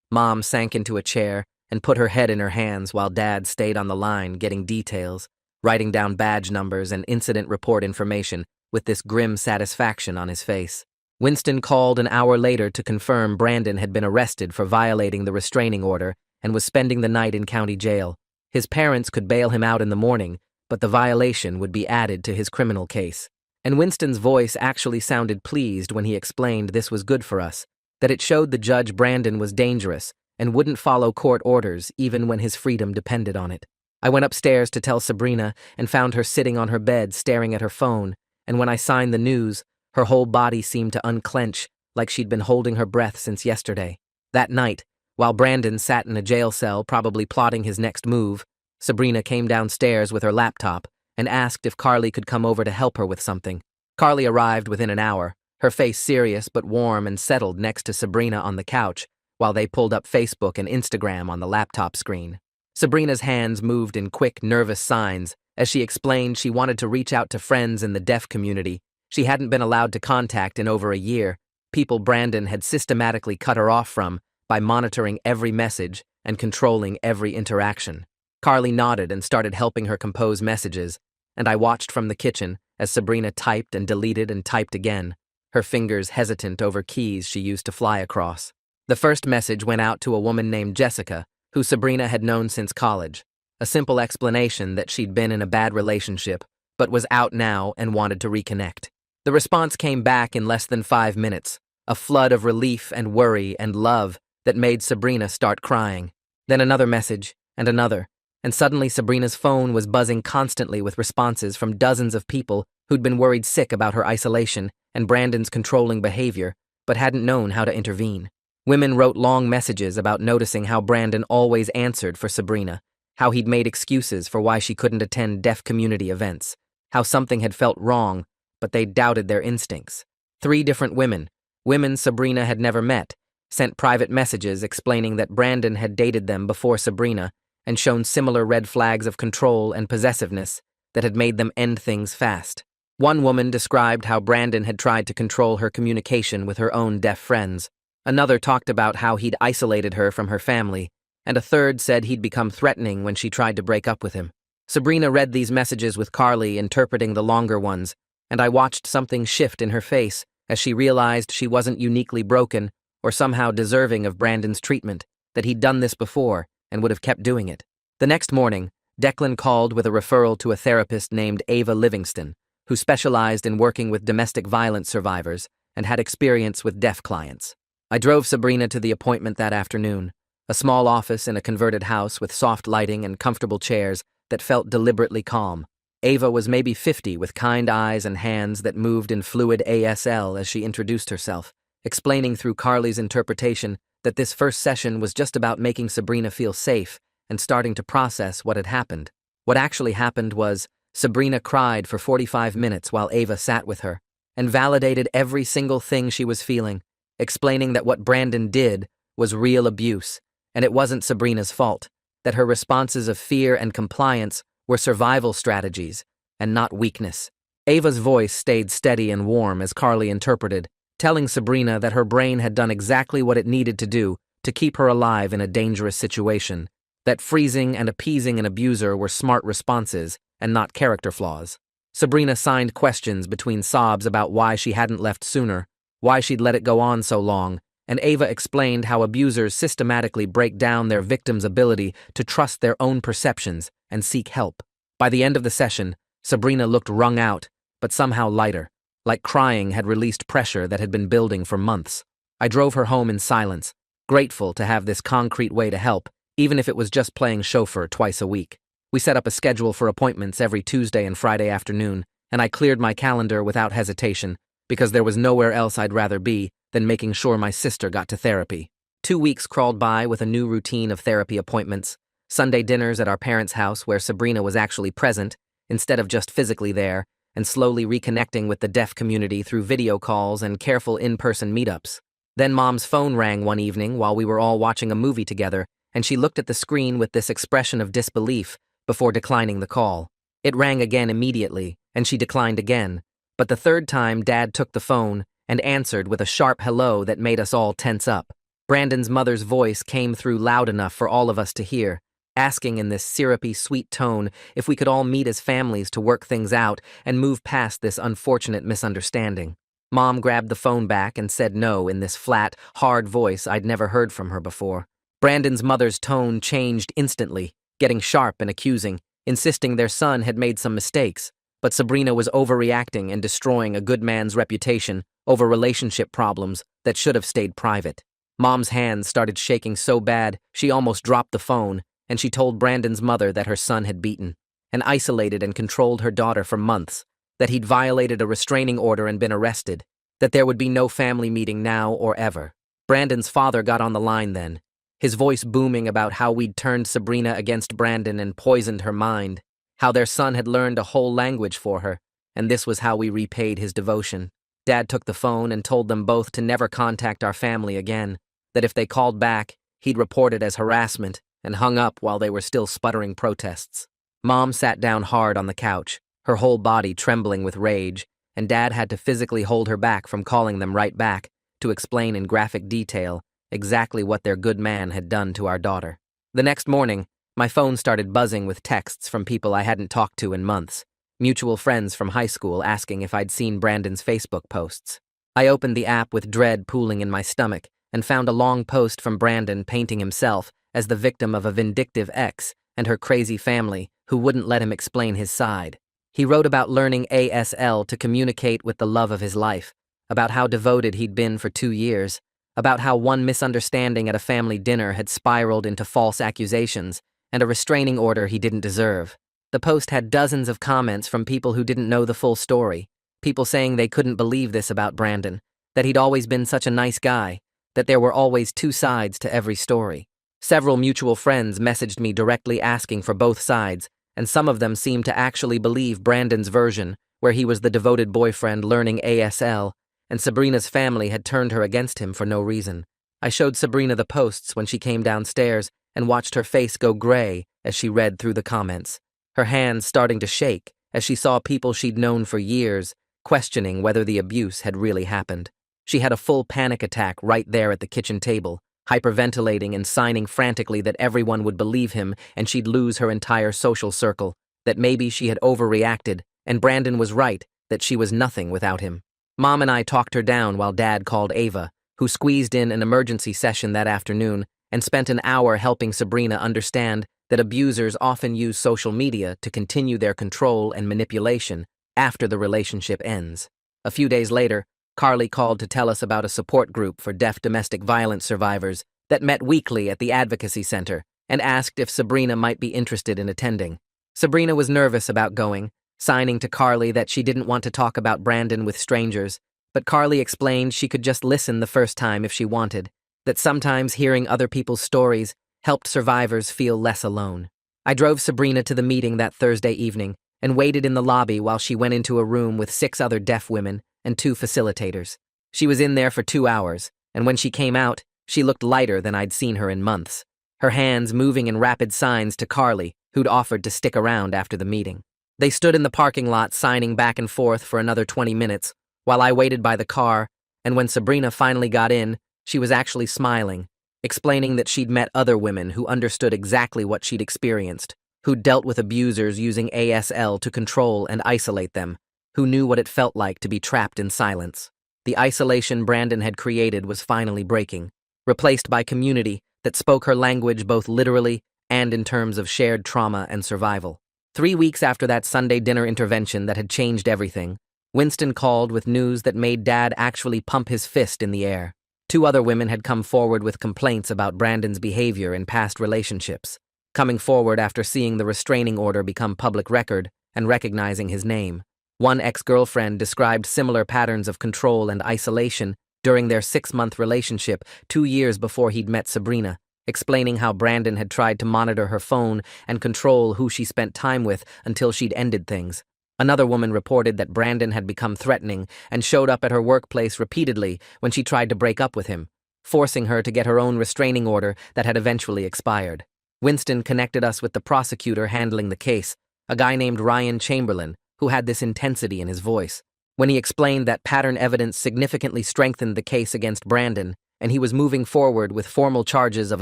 Speaker 1: Mom sank into a chair and put her head in her hands while Dad stayed on the line getting details, writing down badge numbers and incident report information with this grim satisfaction on his face. Winston called an hour later to confirm Brandon had been arrested for violating the restraining order and was spending the night in county jail. His parents could bail him out in the morning, but the violation would be added to his criminal case. And Winston's voice actually sounded pleased when he explained this was good for us, that it showed the judge Brandon was dangerous and wouldn't follow court orders even when his freedom depended on it. I went upstairs to tell Sabrina and found her sitting on her bed staring at her phone, and when I signed the news, her whole body seemed to unclench like she'd been holding her breath since yesterday. That night, while Brandon sat in a jail cell probably plotting his next move, Sabrina came downstairs with her laptop and asked if Carly could come over to help her with something. Carly arrived within an hour, her face serious but warm and settled next to Sabrina on the couch while they pulled up Facebook and Instagram on the laptop screen. Sabrina's hands moved in quick, nervous signs as she explained she wanted to reach out to friends in the deaf community she hadn't been allowed to contact in over a year, people Brandon had systematically cut her off from by monitoring every message and controlling every interaction. Carly nodded and started helping her compose messages, and I watched from the kitchen as Sabrina typed and deleted and typed again, her fingers hesitant over keys she used to fly across. The first message went out to a woman named Jessica, who Sabrina had known since college, a simple explanation that she'd been in a bad relationship, but was out now and wanted to reconnect. The response came back in less than 5 minutes, a flood of relief and worry and love that made Sabrina start crying. Then another message, and another, and suddenly Sabrina's phone was buzzing constantly with responses from dozens of people who'd been worried sick about her isolation and Brandon's controlling behavior, but hadn't known how to intervene. Women wrote long messages about noticing how Brandon always answered for Sabrina, how he'd made excuses for why she couldn't attend deaf community events, how something had felt wrong, but they doubted their instincts. 3 different women Sabrina had never met, sent private messages explaining that Brandon had dated them before Sabrina and shown similar red flags of control and possessiveness that had made them end things fast. One woman described how Brandon had tried to control her communication with her own deaf friends. Another talked about how he'd isolated her from her family and a third said he'd become threatening when she tried to break up with him. Sabrina read these messages with Carly, interpreting the longer ones, and I watched something shift in her face as she realized she wasn't uniquely broken or somehow deserving of Brandon's treatment, that he'd done this before and would have kept doing it. The next morning, Declan called with a referral to a therapist named Ava Livingston, who specialized in working with domestic violence survivors and had experience with deaf clients. I drove Sabrina to the appointment that afternoon, a small office in a converted house with soft lighting and comfortable chairs that felt deliberately calm. Ava was maybe 50, with kind eyes and hands that moved in fluid ASL as she introduced herself, explaining through Carly's interpretation that this first session was just about making Sabrina feel safe and starting to process what had happened. What actually happened was Sabrina cried for 45 minutes while Ava sat with her and validated every single thing she was feeling, explaining that what Brandon did was real abuse, and it wasn't Sabrina's fault, that her responses of fear and compliance were survival strategies and not weakness. Ava's voice stayed steady and warm as Carly interpreted, telling Sabrina that her brain had done exactly what it needed to do to keep her alive in a dangerous situation, that freezing and appeasing an abuser were smart responses and not character flaws. Sabrina signed questions between sobs about why she hadn't left sooner, why she'd let it go on so long, and Ava explained how abusers systematically break down their victims' ability to trust their own perceptions and seek help. By the end of the session, Sabrina looked wrung out, but somehow lighter, like crying had released pressure that had been building for months. I drove her home in silence, grateful to have this concrete way to help, even if it was just playing chauffeur twice a week. We set up a schedule for appointments every Tuesday and Friday afternoon, and I cleared my calendar without hesitation, because there was nowhere else I'd rather be than making sure my sister got to therapy. 2 weeks crawled by with a new routine of therapy appointments, Sunday dinners at our parents' house where Sabrina was actually present, instead of just physically there, and slowly reconnecting with the deaf community through video calls and careful in-person meetups. Then Mom's phone rang one evening while we were all watching a movie together, and she looked at the screen with this expression of disbelief before declining the call. It rang again immediately, and she declined again, but the third time Dad took the phone and answered with a sharp hello that made us all tense up. Brandon's mother's voice came through loud enough for all of us to hear, asking in this syrupy, sweet tone if we could all meet as families to work things out and move past this unfortunate misunderstanding. Mom grabbed the phone back and said no in this flat, hard voice I'd never heard from her before. Brandon's mother's tone changed instantly, getting sharp and accusing, insisting their son had made some mistakes, but Sabrina was overreacting and destroying a good man's reputation over relationship problems that should have stayed private. Mom's hands started shaking so bad she almost dropped the phone, and she told Brandon's mother that her son had beaten and isolated and controlled her daughter for months, that he'd violated a restraining order and been arrested, that there would be no family meeting now or ever. Brandon's father got on the line then, his voice booming about how we'd turned Sabrina against Brandon and poisoned her mind, how their son had learned a whole language for her, and this was how we repaid his devotion. Dad took the phone and told them both to never contact our family again, that if they called back, he'd report it as harassment, and hung up while they were still sputtering protests. Mom sat down hard on the couch, her whole body trembling with rage, and Dad had to physically hold her back from calling them right back to explain in graphic detail exactly what their good man had done to our daughter. The next morning, my phone started buzzing with texts from people I hadn't talked to in months, mutual friends from high school asking if I'd seen Brandon's Facebook posts. I opened the app with dread pooling in my stomach and found a long post from Brandon painting himself as the victim of a vindictive ex and her crazy family who wouldn't let him explain his side. He wrote about learning ASL to communicate with the love of his life, about how devoted he'd been for 2 years, about how one misunderstanding at a family dinner had spiraled into false accusations and a restraining order he didn't deserve. The post had dozens of comments from people who didn't know the full story, people saying they couldn't believe this about Brandon, that he'd always been such a nice guy, that there were always 2 sides to every story. Several mutual friends messaged me directly asking for both sides, and some of them seemed to actually believe Brandon's version, where he was the devoted boyfriend learning ASL, and Sabrina's family had turned her against him for no reason. I showed Sabrina the posts when she came downstairs and watched her face go gray as she read through the comments, her hands starting to shake as she saw people she'd known for years questioning whether the abuse had really happened. She had a full panic attack right there at the kitchen table, hyperventilating and signing frantically that everyone would believe him and she'd lose her entire social circle, that maybe she had overreacted, and Brandon was right, that she was nothing without him. Mom and I talked her down while Dad called Ava, who squeezed in an emergency session that afternoon and spent an hour helping Sabrina understand that abusers often use social media to continue their control and manipulation after the relationship ends. A few days later, Carly called to tell us about a support group for deaf domestic violence survivors that met weekly at the Advocacy Center and asked if Sabrina might be interested in attending. Sabrina was nervous about going, signing to Carly that she didn't want to talk about Brandon with strangers, but Carly explained she could just listen the first time if she wanted, that sometimes hearing other people's stories helped survivors feel less alone. I drove Sabrina to the meeting that Thursday evening and waited in the lobby while she went into a room with 6 other deaf women and 2 facilitators. She was in there for 2 hours, and when she came out, she looked lighter than I'd seen her in months, her hands moving in rapid signs to Carly, who'd offered to stick around after the meeting. They stood in the parking lot signing back and forth for another 20 minutes, while I waited by the car, and when Sabrina finally got in, she was actually smiling, explaining that she'd met other women who understood exactly what she'd experienced, who'd dealt with abusers using ASL to control and isolate them, who knew what it felt like to be trapped in silence. The isolation Brandon had created was finally breaking, replaced by community that spoke her language both literally and in terms of shared trauma and survival. 3 weeks after that Sunday dinner intervention that had changed everything, Winston called with news that made Dad actually pump his fist in the air. 2 other women had come forward with complaints about Brandon's behavior in past relationships, coming forward after seeing the restraining order become public record and recognizing his name. One ex-girlfriend described similar patterns of control and isolation during their 6-month relationship 2 years before he'd met Sabrina, explaining how Brandon had tried to monitor her phone and control who she spent time with until she'd ended things. Another woman reported that Brandon had become threatening and showed up at her workplace repeatedly when she tried to break up with him, forcing her to get her own restraining order that had eventually expired. Winston connected us with the prosecutor handling the case, a guy named Ryan Chamberlain, who had this intensity in his voice. When he explained that pattern evidence significantly strengthened the case against Brandon, and he was moving forward with formal charges of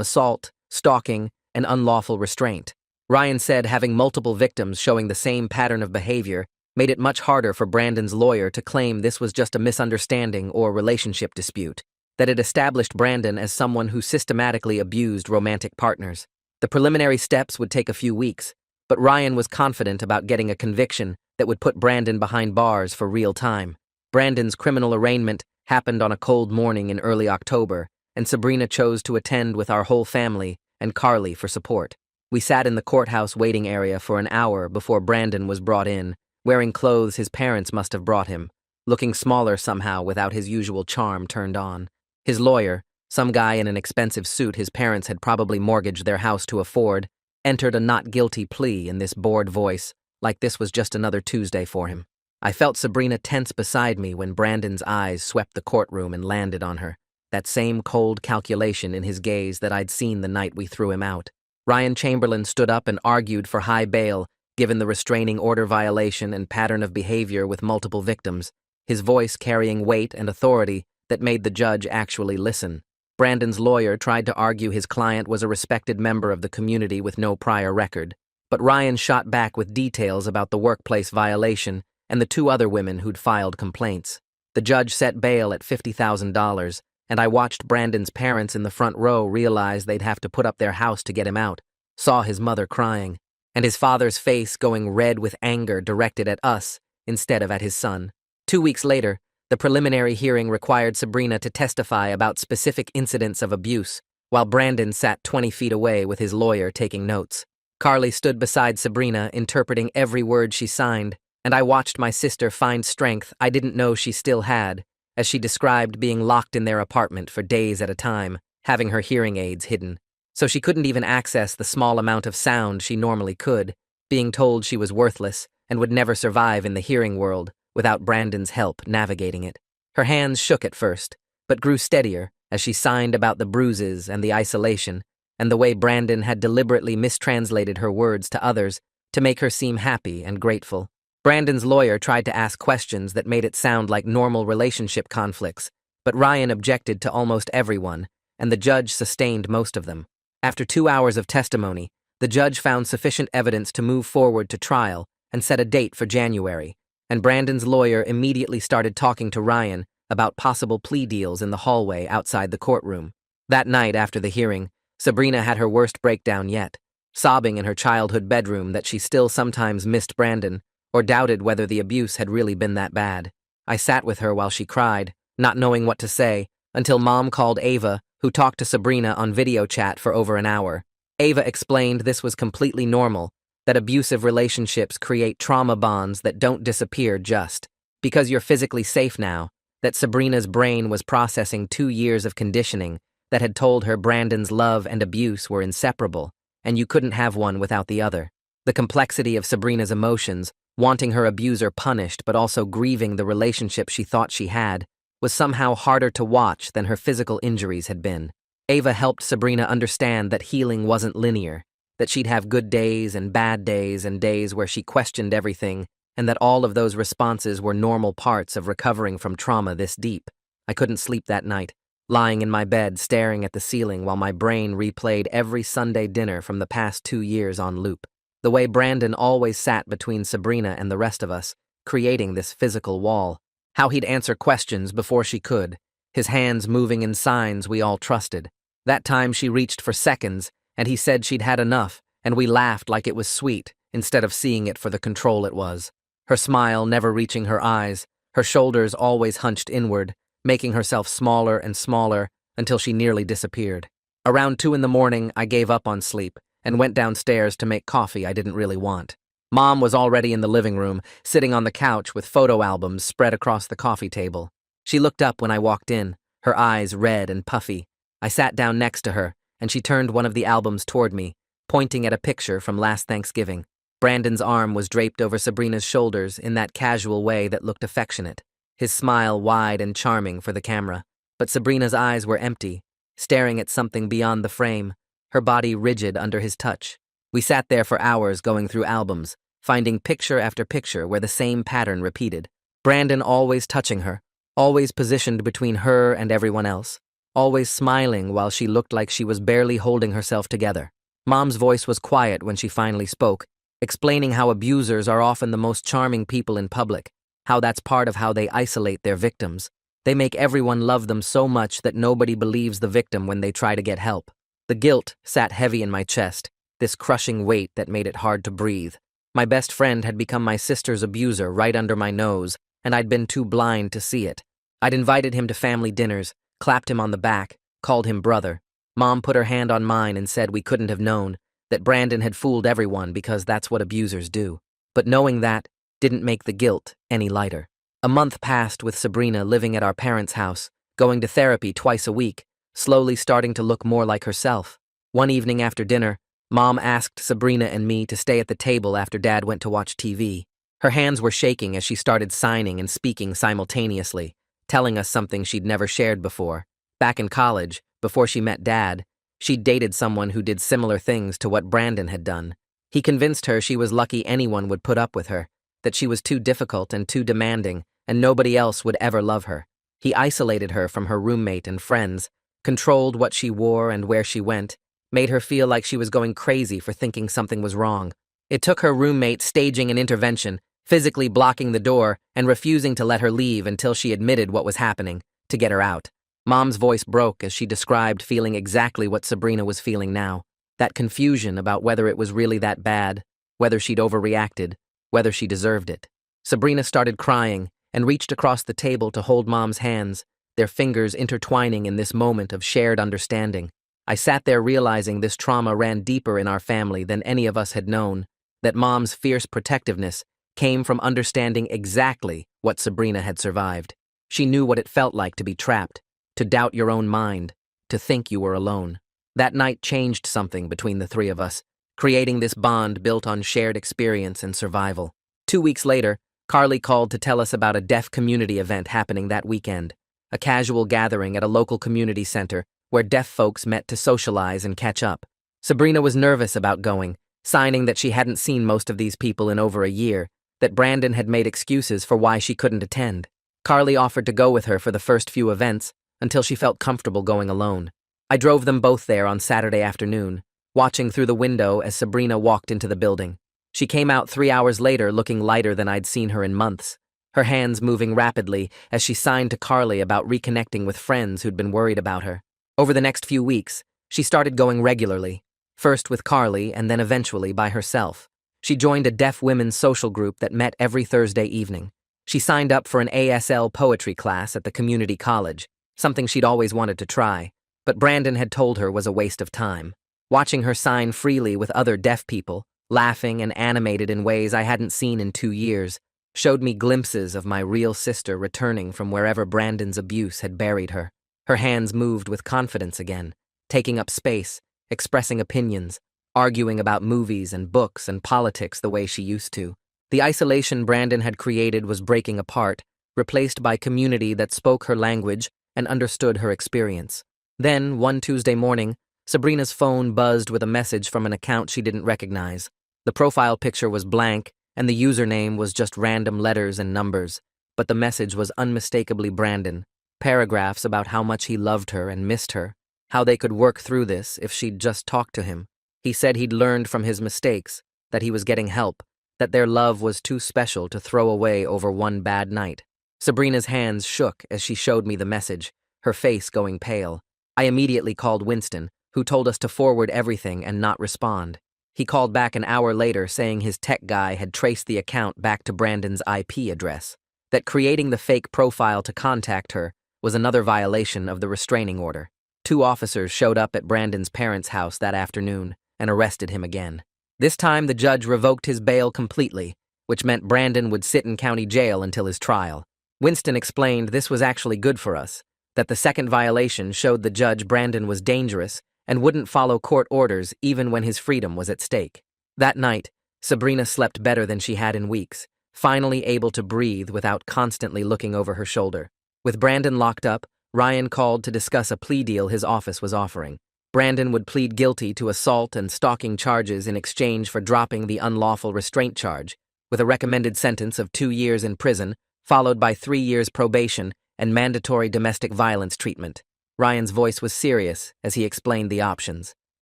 Speaker 1: assault, stalking, and unlawful restraint. Ryan said having multiple victims showing the same pattern of behavior made it much harder for Brandon's lawyer to claim this was just a misunderstanding or relationship dispute, that it established Brandon as someone who systematically abused romantic partners. The preliminary steps would take a few weeks, but Ryan was confident about getting a conviction that would put Brandon behind bars for real time. Brandon's criminal arraignment happened on a cold morning in early October, and Sabrina chose to attend with our whole family and Carly for support. We sat in the courthouse waiting area for an hour before Brandon was brought in, wearing clothes his parents must have brought him, looking smaller somehow without his usual charm turned on. His lawyer, some guy in an expensive suit his parents had probably mortgaged their house to afford, entered a not guilty plea in this bored voice, like this was just another Tuesday for him. I felt Sabrina tense beside me when Brandon's eyes swept the courtroom and landed on her, that same cold calculation in his gaze that I'd seen the night we threw him out. Ryan Chamberlain stood up and argued for high bail, given the restraining order violation and pattern of behavior with multiple victims, his voice carrying weight and authority that made the judge actually listen. Brandon's lawyer tried to argue his client was a respected member of the community with no prior record, but Ryan shot back with details about the workplace violation and the 2 other women who'd filed complaints. The judge set bail at $50,000, and I watched Brandon's parents in the front row realize they'd have to put up their house to get him out, saw his mother crying, and his father's face going red with anger directed at us instead of at his son. 2 weeks later, the preliminary hearing required Sabrina to testify about specific incidents of abuse, while Brandon sat 20 feet away with his lawyer taking notes. Carly stood beside Sabrina, interpreting every word she signed, and I watched my sister find strength I didn't know she still had, as she described being locked in their apartment for days at a time, having her hearing aids hidden. So she couldn't even access the small amount of sound she normally could, being told she was worthless and would never survive in the hearing world without Brandon's help navigating it. Her hands shook at first, but grew steadier as she signed about the bruises and the isolation, and the way Brandon had deliberately mistranslated her words to others to make her seem happy and grateful. Brandon's lawyer tried to ask questions that made it sound like normal relationship conflicts, but Ryan objected to almost everyone, and the judge sustained most of them. After 2 hours of testimony, the judge found sufficient evidence to move forward to trial and set a date for January, and Brandon's lawyer immediately started talking to Ryan about possible plea deals in the hallway outside the courtroom. That night after the hearing, Sabrina had her worst breakdown yet, sobbing in her childhood bedroom that she still sometimes missed Brandon or doubted whether the abuse had really been that bad. I sat with her while she cried, not knowing what to say, until Mom called Ava, who talked to Sabrina on video chat for over an hour. Ava explained this was completely normal, that abusive relationships create trauma bonds that don't disappear just because you're physically safe now, that Sabrina's brain was processing 2 years of conditioning that had told her Brandon's love and abuse were inseparable, and you couldn't have one without the other. The complexity of Sabrina's emotions, wanting her abuser punished but also grieving the relationship she thought she had, was somehow harder to watch than her physical injuries had been. Ava helped Sabrina understand that healing wasn't linear, that she'd have good days and days where she questioned everything, and that all of those responses were normal parts of recovering from trauma this deep. I couldn't sleep that night, lying in my bed staring at the ceiling while my brain replayed every Sunday dinner from the past 2 years on loop. The way Brandon always sat between Sabrina and the rest of us, creating this physical wall. How he'd answer questions before she could, his hands moving in signs we all trusted. That time she reached for seconds, and he said she'd had enough, and we laughed like it was sweet, instead of seeing it for the control it was. Her smile never reaching her eyes, her shoulders always hunched inward, making herself smaller and smaller until she nearly disappeared. Around 2 in the morning, I gave up on sleep and went downstairs to make coffee I didn't really want. Mom was already in the living room, sitting on the couch with photo albums spread across the coffee table. She looked up when I walked in, her eyes red and puffy. I sat down next to her, and she turned one of the albums toward me, pointing at a picture from last Thanksgiving. Brandon's arm was draped over Sabrina's shoulders in that casual way that looked affectionate, his smile wide and charming for the camera. But Sabrina's eyes were empty, staring at something beyond the frame, her body rigid under his touch. We sat there for hours going through albums, finding picture after picture where the same pattern repeated. Brandon always touching her, always positioned between her and everyone else, always smiling while she looked like she was barely holding herself together. Mom's voice was quiet when she finally spoke, explaining how abusers are often the most charming people in public, how that's part of how they isolate their victims. They make everyone love them so much that nobody believes the victim when they try to get help. The guilt sat heavy in my chest, this crushing weight that made it hard to breathe. My best friend had become my sister's abuser right under my nose, and I'd been too blind to see it. I'd invited him to family dinners, clapped him on the back, called him brother. Mom put her hand on mine and said we couldn't have known, that Brandon had fooled everyone because that's what abusers do. But knowing that didn't make the guilt any lighter. A month passed with Sabrina living at our parents' house, going to therapy twice a week, slowly starting to look more like herself. One evening after dinner, Mom asked Sabrina and me to stay at the table after Dad went to watch TV. Her hands were shaking as she started signing and speaking simultaneously, telling us something she'd never shared before. Back in college, before she met Dad, she'd dated someone who did similar things to what Brandon had done. He convinced her she was lucky anyone would put up with her, that she was too difficult and too demanding, and nobody else would ever love her. He isolated her from her roommate and friends, controlled what she wore and where she went, made her feel like she was going crazy for thinking something was wrong. It took her roommate staging an intervention, physically blocking the door and refusing to let her leave until she admitted what was happening, to get her out. Mom's voice broke as she described feeling exactly what Sabrina was feeling now, that confusion about whether it was really that bad, whether she'd overreacted, whether she deserved it. Sabrina started crying and reached across the table to hold Mom's hands, their fingers intertwining in this moment of shared understanding. I sat there realizing this trauma ran deeper in our family than any of us had known, that Mom's fierce protectiveness came from understanding exactly what Sabrina had survived. She knew what it felt like to be trapped, to doubt your own mind, to think you were alone. That night changed something between the three of us, creating this bond built on shared experience and survival. 2 weeks later, Carly called to tell us about a deaf community event happening that weekend, a casual gathering at a local community center where deaf folks met to socialize and catch up. Sabrina was nervous about going, signing that she hadn't seen most of these people in over a year, that Brandon had made excuses for why she couldn't attend. Carly offered to go with her for the first few events, until she felt comfortable going alone. I drove them both there on Saturday afternoon, watching through the window as Sabrina walked into the building. She came out 3 hours later looking lighter than I'd seen her in months, her hands moving rapidly as she signed to Carly about reconnecting with friends who'd been worried about her. Over the next few weeks, she started going regularly, first with Carly and then eventually by herself. She joined a deaf women's social group that met every Thursday evening. She signed up for an ASL poetry class at the community college, something she'd always wanted to try, but Brandon had told her was a waste of time. Watching her sign freely with other deaf people, laughing and animated in ways I hadn't seen in 2 years, showed me glimpses of my real sister returning from wherever Brandon's abuse had buried her. Her hands moved with confidence again, taking up space, expressing opinions, arguing about movies and books and politics the way she used to. The isolation Brandon had created was breaking apart, replaced by community that spoke her language and understood her experience. Then, one Tuesday morning, Sabrina's phone buzzed with a message from an account she didn't recognize. The profile picture was blank, and the username was just random letters and numbers, but the message was unmistakably Brandon. Paragraphs about how much he loved her and missed her, how they could work through this if she'd just talked to him. He said he'd learned from his mistakes, that he was getting help, that their love was too special to throw away over one bad night. Sabrina's hands shook as she showed me the message, her face going pale. I immediately called Winston, who told us to forward everything and not respond. He called back an hour later saying his tech guy had traced the account back to Brandon's IP address, that creating the fake profile to contact her was another violation of the restraining order. 2 officers showed up at Brandon's parents' house that afternoon and arrested him again. This time the judge revoked his bail completely, which meant Brandon would sit in county jail until his trial. Winston explained this was actually good for us, that the second violation showed the judge Brandon was dangerous and wouldn't follow court orders even when his freedom was at stake. That night, Sabrina slept better than she had in weeks, finally able to breathe without constantly looking over her shoulder. With Brandon locked up, Ryan called to discuss a plea deal his office was offering. Brandon would plead guilty to assault and stalking charges in exchange for dropping the unlawful restraint charge, with a recommended sentence of 2 years in prison, followed by 3 years probation and mandatory domestic violence treatment. Ryan's voice was serious as he explained the options.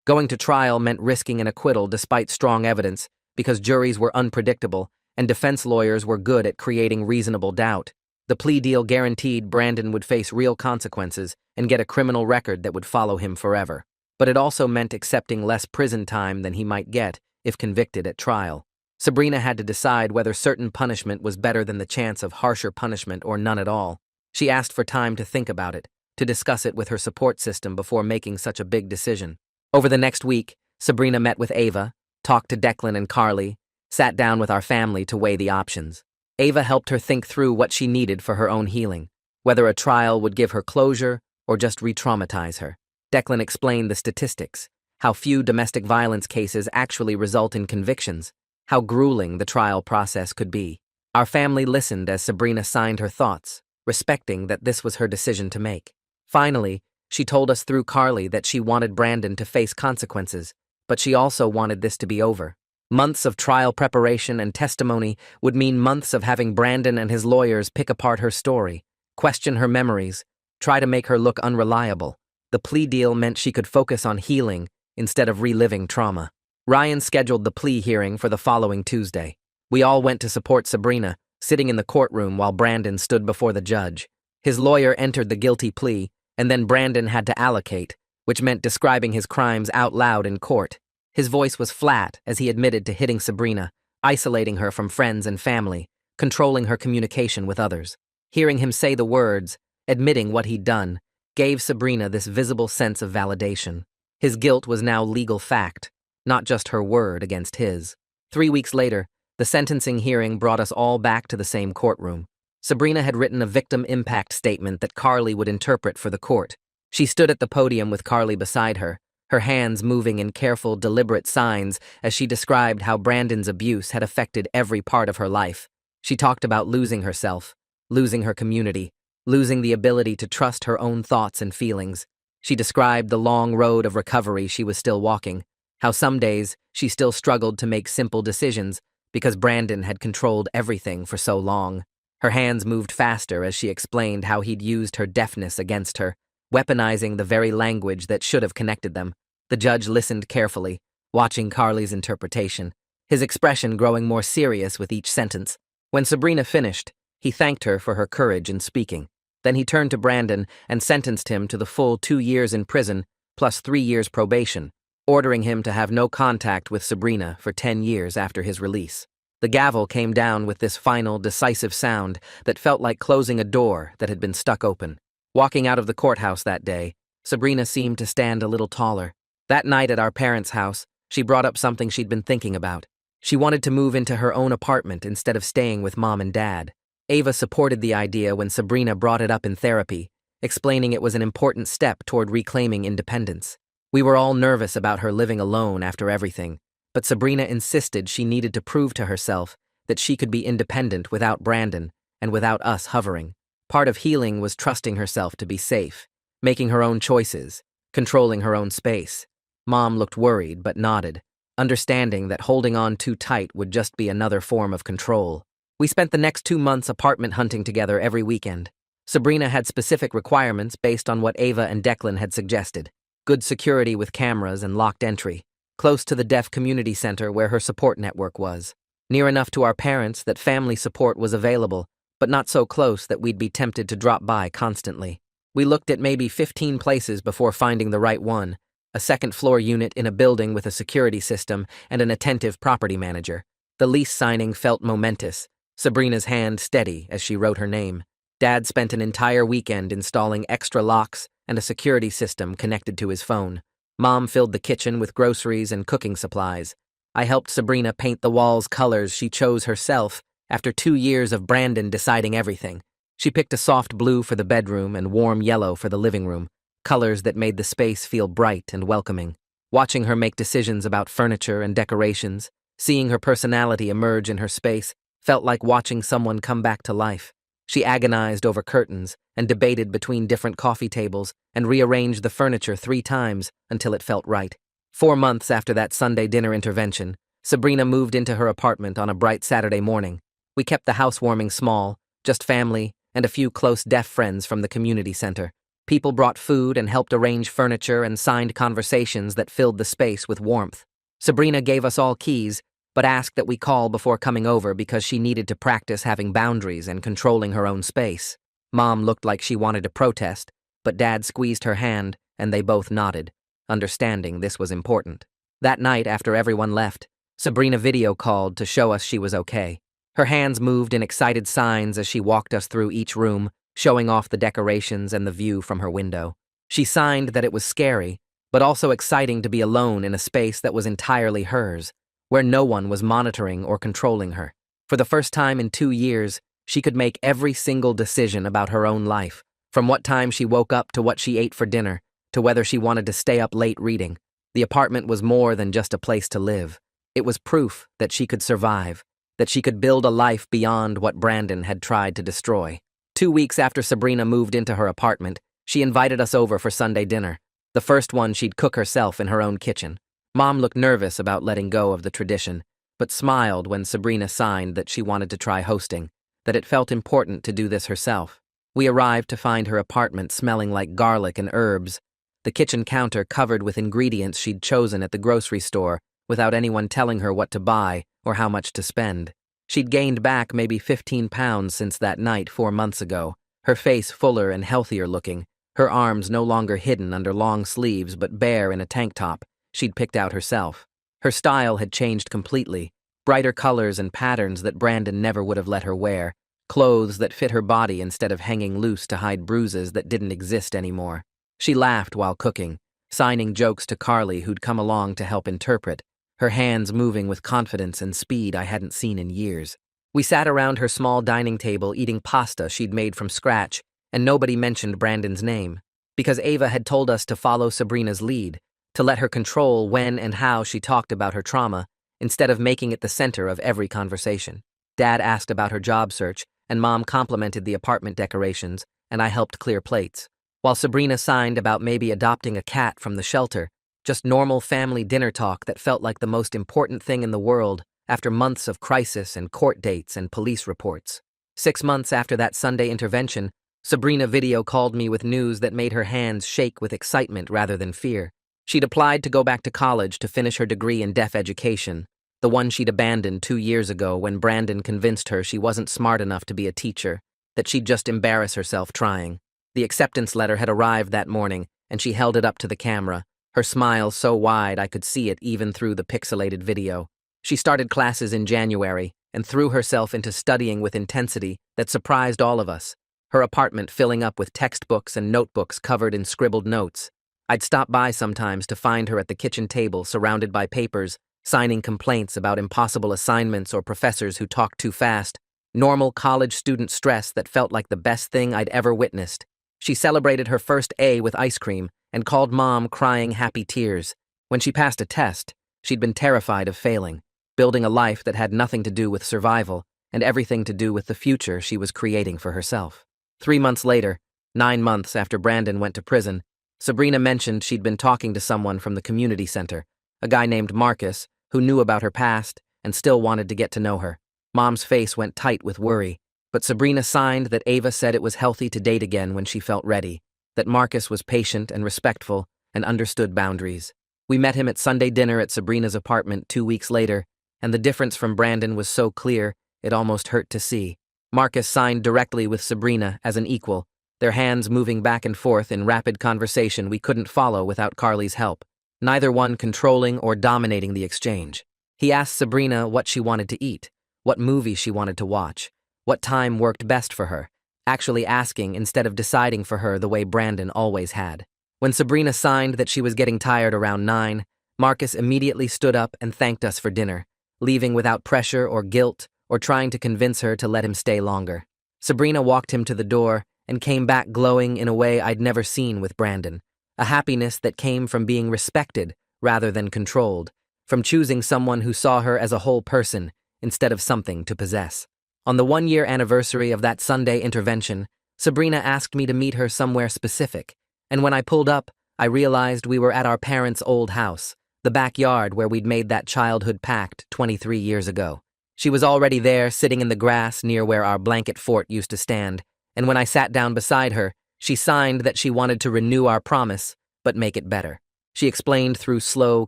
Speaker 1: Going to trial meant risking an acquittal despite strong evidence, because juries were unpredictable and defense lawyers were good at creating reasonable doubt. The plea deal guaranteed Brandon would face real consequences and get a criminal record that would follow him forever. But it also meant accepting less prison time than he might get if convicted at trial. Sabrina had to decide whether certain punishment was better than the chance of harsher punishment or none at all. She asked for time to think about it, to discuss it with her support system before making such a big decision. Over the next week, Sabrina met with Ava, talked to Declan and Carly, sat down with our family to weigh the options. Ava helped her think through what she needed for her own healing, whether a trial would give her closure or just re-traumatize her. Declan explained the statistics, how few domestic violence cases actually result in convictions, how grueling the trial process could be. Our family listened as Sabrina signed her thoughts, respecting that this was her decision to make. Finally, she told us through Carly that she wanted Brandon to face consequences, but she also wanted this to be over. Months of trial preparation and testimony would mean months of having Brandon and his lawyers pick apart her story, question her memories, try to make her look unreliable. The plea deal meant she could focus on healing instead of reliving trauma. Ryan scheduled the plea hearing for the following Tuesday. We all went to support Sabrina, sitting in the courtroom while Brandon stood before the judge. His lawyer entered the guilty plea, and then Brandon had to allocate, which meant describing his crimes out loud in court. His voice was flat as he admitted to hitting Sabrina, isolating her from friends and family, controlling her communication with others. Hearing him say the words, admitting what he'd done, gave Sabrina this visible sense of validation. His guilt was now legal fact, not just her word against his. 3 weeks later, the sentencing hearing brought us all back to the same courtroom. Sabrina had written a victim impact statement that Carly would interpret for the court. She stood at the podium with Carly beside her, her hands moving in careful, deliberate signs as she described how Brandon's abuse had affected every part of her life. She talked about losing herself, losing her community, losing the ability to trust her own thoughts and feelings. She described the long road of recovery she was still walking, how some days she still struggled to make simple decisions because Brandon had controlled everything for so long. Her hands moved faster as she explained how he'd used her deafness against her, weaponizing the very language that should have connected them. The judge listened carefully, watching Carly's interpretation, his expression growing more serious with each sentence. When Sabrina finished, he thanked her for her courage in speaking. Then he turned to Brandon and sentenced him to the full 2 years in prison plus 3 years probation, ordering him to have no contact with Sabrina for 10 years after his release. The gavel came down with this final, decisive sound that felt like closing a door that had been stuck open. Walking out of the courthouse that day, Sabrina seemed to stand a little taller. That night at our parents' house, she brought up something she'd been thinking about. She wanted to move into her own apartment instead of staying with Mom and Dad. Ava supported the idea when Sabrina brought it up in therapy, explaining it was an important step toward reclaiming independence. We were all nervous about her living alone after everything, but Sabrina insisted she needed to prove to herself that she could be independent without Brandon and without us hovering. Part of healing was trusting herself to be safe, making her own choices, controlling her own space. Mom looked worried but nodded, understanding that holding on too tight would just be another form of control. We spent the next 2 months apartment hunting together every weekend. Sabrina had specific requirements based on what Ava and Declan had suggested. Good security with cameras and locked entry, close to the deaf community center where her support network was, near enough to our parents that family support was available, but not so close that we'd be tempted to drop by constantly. We looked at maybe 15 places before finding the right one, a second-floor unit in a building with a security system and an attentive property manager. The lease signing felt momentous, Sabrina's hand steady as she wrote her name. Dad spent an entire weekend installing extra locks and a security system connected to his phone. Mom filled the kitchen with groceries and cooking supplies. I helped Sabrina paint the walls colors she chose herself after 2 years of Brandon deciding everything. She picked a soft blue for the bedroom and warm yellow for the living room, colors that made the space feel bright and welcoming. Watching her make decisions about furniture and decorations, seeing her personality emerge in her space, felt like watching someone come back to life. She agonized over curtains and debated between different coffee tables and rearranged the furniture 3 times until it felt right. 4 months after that Sunday dinner intervention, Sabrina moved into her apartment on a bright Saturday morning. We kept the housewarming small, just family and a few close deaf friends from the community center. People brought food and helped arrange furniture and signed conversations that filled the space with warmth. Sabrina gave us all keys, but asked that we call before coming over because she needed to practice having boundaries and controlling her own space. Mom looked like she wanted to protest, but Dad squeezed her hand, and they both nodded, understanding this was important. That night, after everyone left, Sabrina video called to show us she was okay. Her hands moved in excited signs as she walked us through each room, showing off the decorations and the view from her window. She signed that it was scary, but also exciting to be alone in a space that was entirely hers, where no one was monitoring or controlling her. For the first time in 2 years, she could make every single decision about her own life, from what time she woke up to what she ate for dinner, to whether she wanted to stay up late reading. The apartment was more than just a place to live. It was proof that she could survive, that she could build a life beyond what Brandon had tried to destroy. 2 weeks after Sabrina moved into her apartment, she invited us over for Sunday dinner, the first one she'd cook herself in her own kitchen. Mom looked nervous about letting go of the tradition, but smiled when Sabrina signed that she wanted to try hosting, that it felt important to do this herself. We arrived to find her apartment smelling like garlic and herbs, the kitchen counter covered with ingredients she'd chosen at the grocery store without anyone telling her what to buy or how much to spend. She'd gained back maybe 15 pounds since that night 4 months ago, her face fuller and healthier looking, her arms no longer hidden under long sleeves but bare in a tank top she'd picked out herself. Her style had changed completely, brighter colors and patterns that Brandon never would have let her wear, clothes that fit her body instead of hanging loose to hide bruises that didn't exist anymore. She laughed while cooking, signing jokes to Carly who'd come along to help interpret, her hands moving with confidence and speed I hadn't seen in years. We sat around her small dining table eating pasta she'd made from scratch, and nobody mentioned Brandon's name, because Ava had told us to follow Sabrina's lead, to let her control when and how she talked about her trauma, instead of making it the center of every conversation. Dad asked about her job search, and Mom complimented the apartment decorations, and I helped clear plates. While Sabrina signed about maybe adopting a cat from the shelter, just normal family dinner talk that felt like the most important thing in the world after months of crisis and court dates and police reports. 6 months after that Sunday intervention, Sabrina video called me with news that made her hands shake with excitement rather than fear. She'd applied to go back to college to finish her degree in deaf education, the one she'd abandoned 2 years ago when Brandon convinced her she wasn't smart enough to be a teacher, that she'd just embarrass herself trying. The acceptance letter had arrived that morning, and she held it up to the camera, her smile so wide I could see it even through the pixelated video. She started classes in January and threw herself into studying with intensity that surprised all of us, her apartment filling up with textbooks and notebooks covered in scribbled notes. I'd stop by sometimes to find her at the kitchen table surrounded by papers, signing complaints about impossible assignments or professors who talked too fast, normal college student stress that felt like the best thing I'd ever witnessed. She celebrated her first A with ice cream and called Mom crying happy tears. When she passed a test, she'd been terrified of failing, building a life that had nothing to do with survival and everything to do with the future she was creating for herself. 3 months later, 9 months after Brandon went to prison, Sabrina mentioned she'd been talking to someone from the community center, a guy named Marcus, who knew about her past and still wanted to get to know her. Mom's face went tight with worry, but Sabrina signed that Ava said it was healthy to date again when she felt ready, that Marcus was patient and respectful and understood boundaries. We met him at Sunday dinner at Sabrina's apartment 2 weeks later, and the difference from Brandon was so clear it almost hurt to see. Marcus signed directly with Sabrina as an equal, their hands moving back and forth in rapid conversation we couldn't follow without Carly's help, neither one controlling or dominating the exchange. He asked Sabrina what she wanted to eat, what movie she wanted to watch, what time worked best for her, actually asking instead of deciding for her the way Brandon always had. When Sabrina signed that she was getting tired around 9, Marcus immediately stood up and thanked us for dinner, leaving without pressure or guilt or trying to convince her to let him stay longer. Sabrina walked him to the door and came back glowing in a way I'd never seen with Brandon, a happiness that came from being respected rather than controlled, from choosing someone who saw her as a whole person instead of something to possess. On the 1-year anniversary of that Sunday intervention, Sabrina asked me to meet her somewhere specific, and when I pulled up, I realized we were at our parents' old house, the backyard where we'd made that childhood pact 23 years ago. She was already there, sitting in the grass near where our blanket fort used to stand, and when I sat down beside her, she signed that she wanted to renew our promise, but make it better. She explained through slow,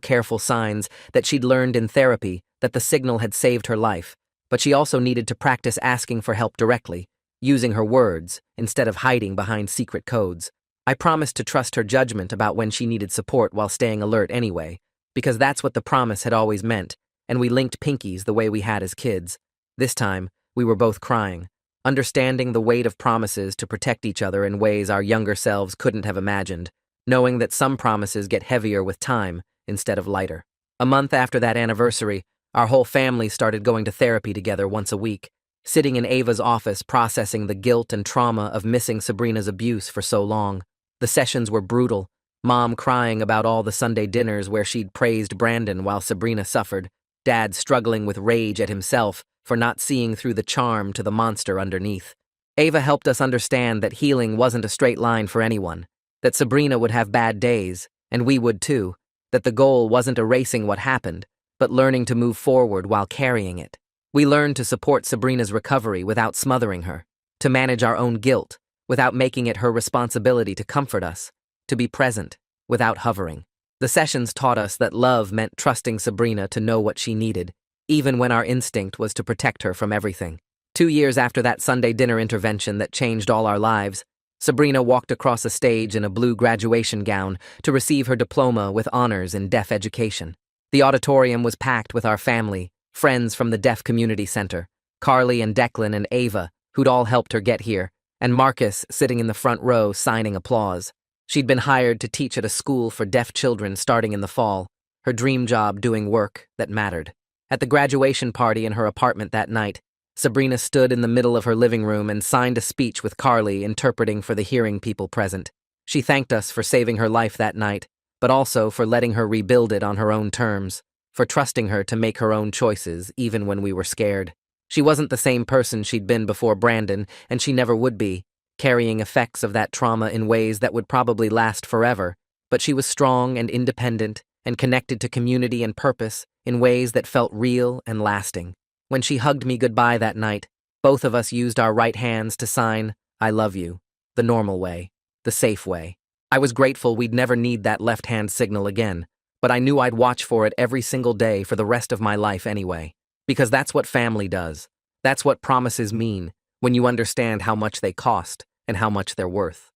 Speaker 1: careful signs that she'd learned in therapy that the signal had saved her life, but she also needed to practice asking for help directly, using her words instead of hiding behind secret codes. I promised to trust her judgment about when she needed support while staying alert anyway, because that's what the promise had always meant, and we linked pinkies the way we had as kids. This time, we were both crying, understanding the weight of promises to protect each other in ways our younger selves couldn't have imagined, knowing that some promises get heavier with time instead of lighter. A month after that anniversary, our whole family started going to therapy together once a week, sitting in Ava's office processing the guilt and trauma of missing Sabrina's abuse for so long. The sessions were brutal, Mom crying about all the Sunday dinners where she'd praised Brandon while Sabrina suffered, Dad struggling with rage at himself for not seeing through the charm to the monster underneath. Ava helped us understand that healing wasn't a straight line for anyone, that Sabrina would have bad days, and we would too, that the goal wasn't erasing what happened, but learning to move forward while carrying it. We learned to support Sabrina's recovery without smothering her, to manage our own guilt without making it her responsibility to comfort us, to be present without hovering. The sessions taught us that love meant trusting Sabrina to know what she needed, even when our instinct was to protect her from everything. 2 years after that Sunday dinner intervention that changed all our lives, Sabrina walked across a stage in a blue graduation gown to receive her diploma with honors in deaf education. The auditorium was packed with our family, friends from the deaf community center, Carly and Declan and Ava, who'd all helped her get here, and Marcus sitting in the front row signing applause. She'd been hired to teach at a school for deaf children starting in the fall, her dream job doing work that mattered. At the graduation party in her apartment that night, Sabrina stood in the middle of her living room and signed a speech with Carly interpreting for the hearing people present. She thanked us for saving her life that night, but also for letting her rebuild it on her own terms, for trusting her to make her own choices even when we were scared. She wasn't the same person she'd been before Brandon, and she never would be, carrying effects of that trauma in ways that would probably last forever, but she was strong and independent and connected to community and purpose in ways that felt real and lasting. When she hugged me goodbye that night, both of us used our right hands to sign, "I love you." The normal way. The safe way. I was grateful we'd never need that left-hand signal again, but I knew I'd watch for it every single day for the rest of my life anyway. Because that's what family does. That's what promises mean, when you understand how much they cost and how much they're worth.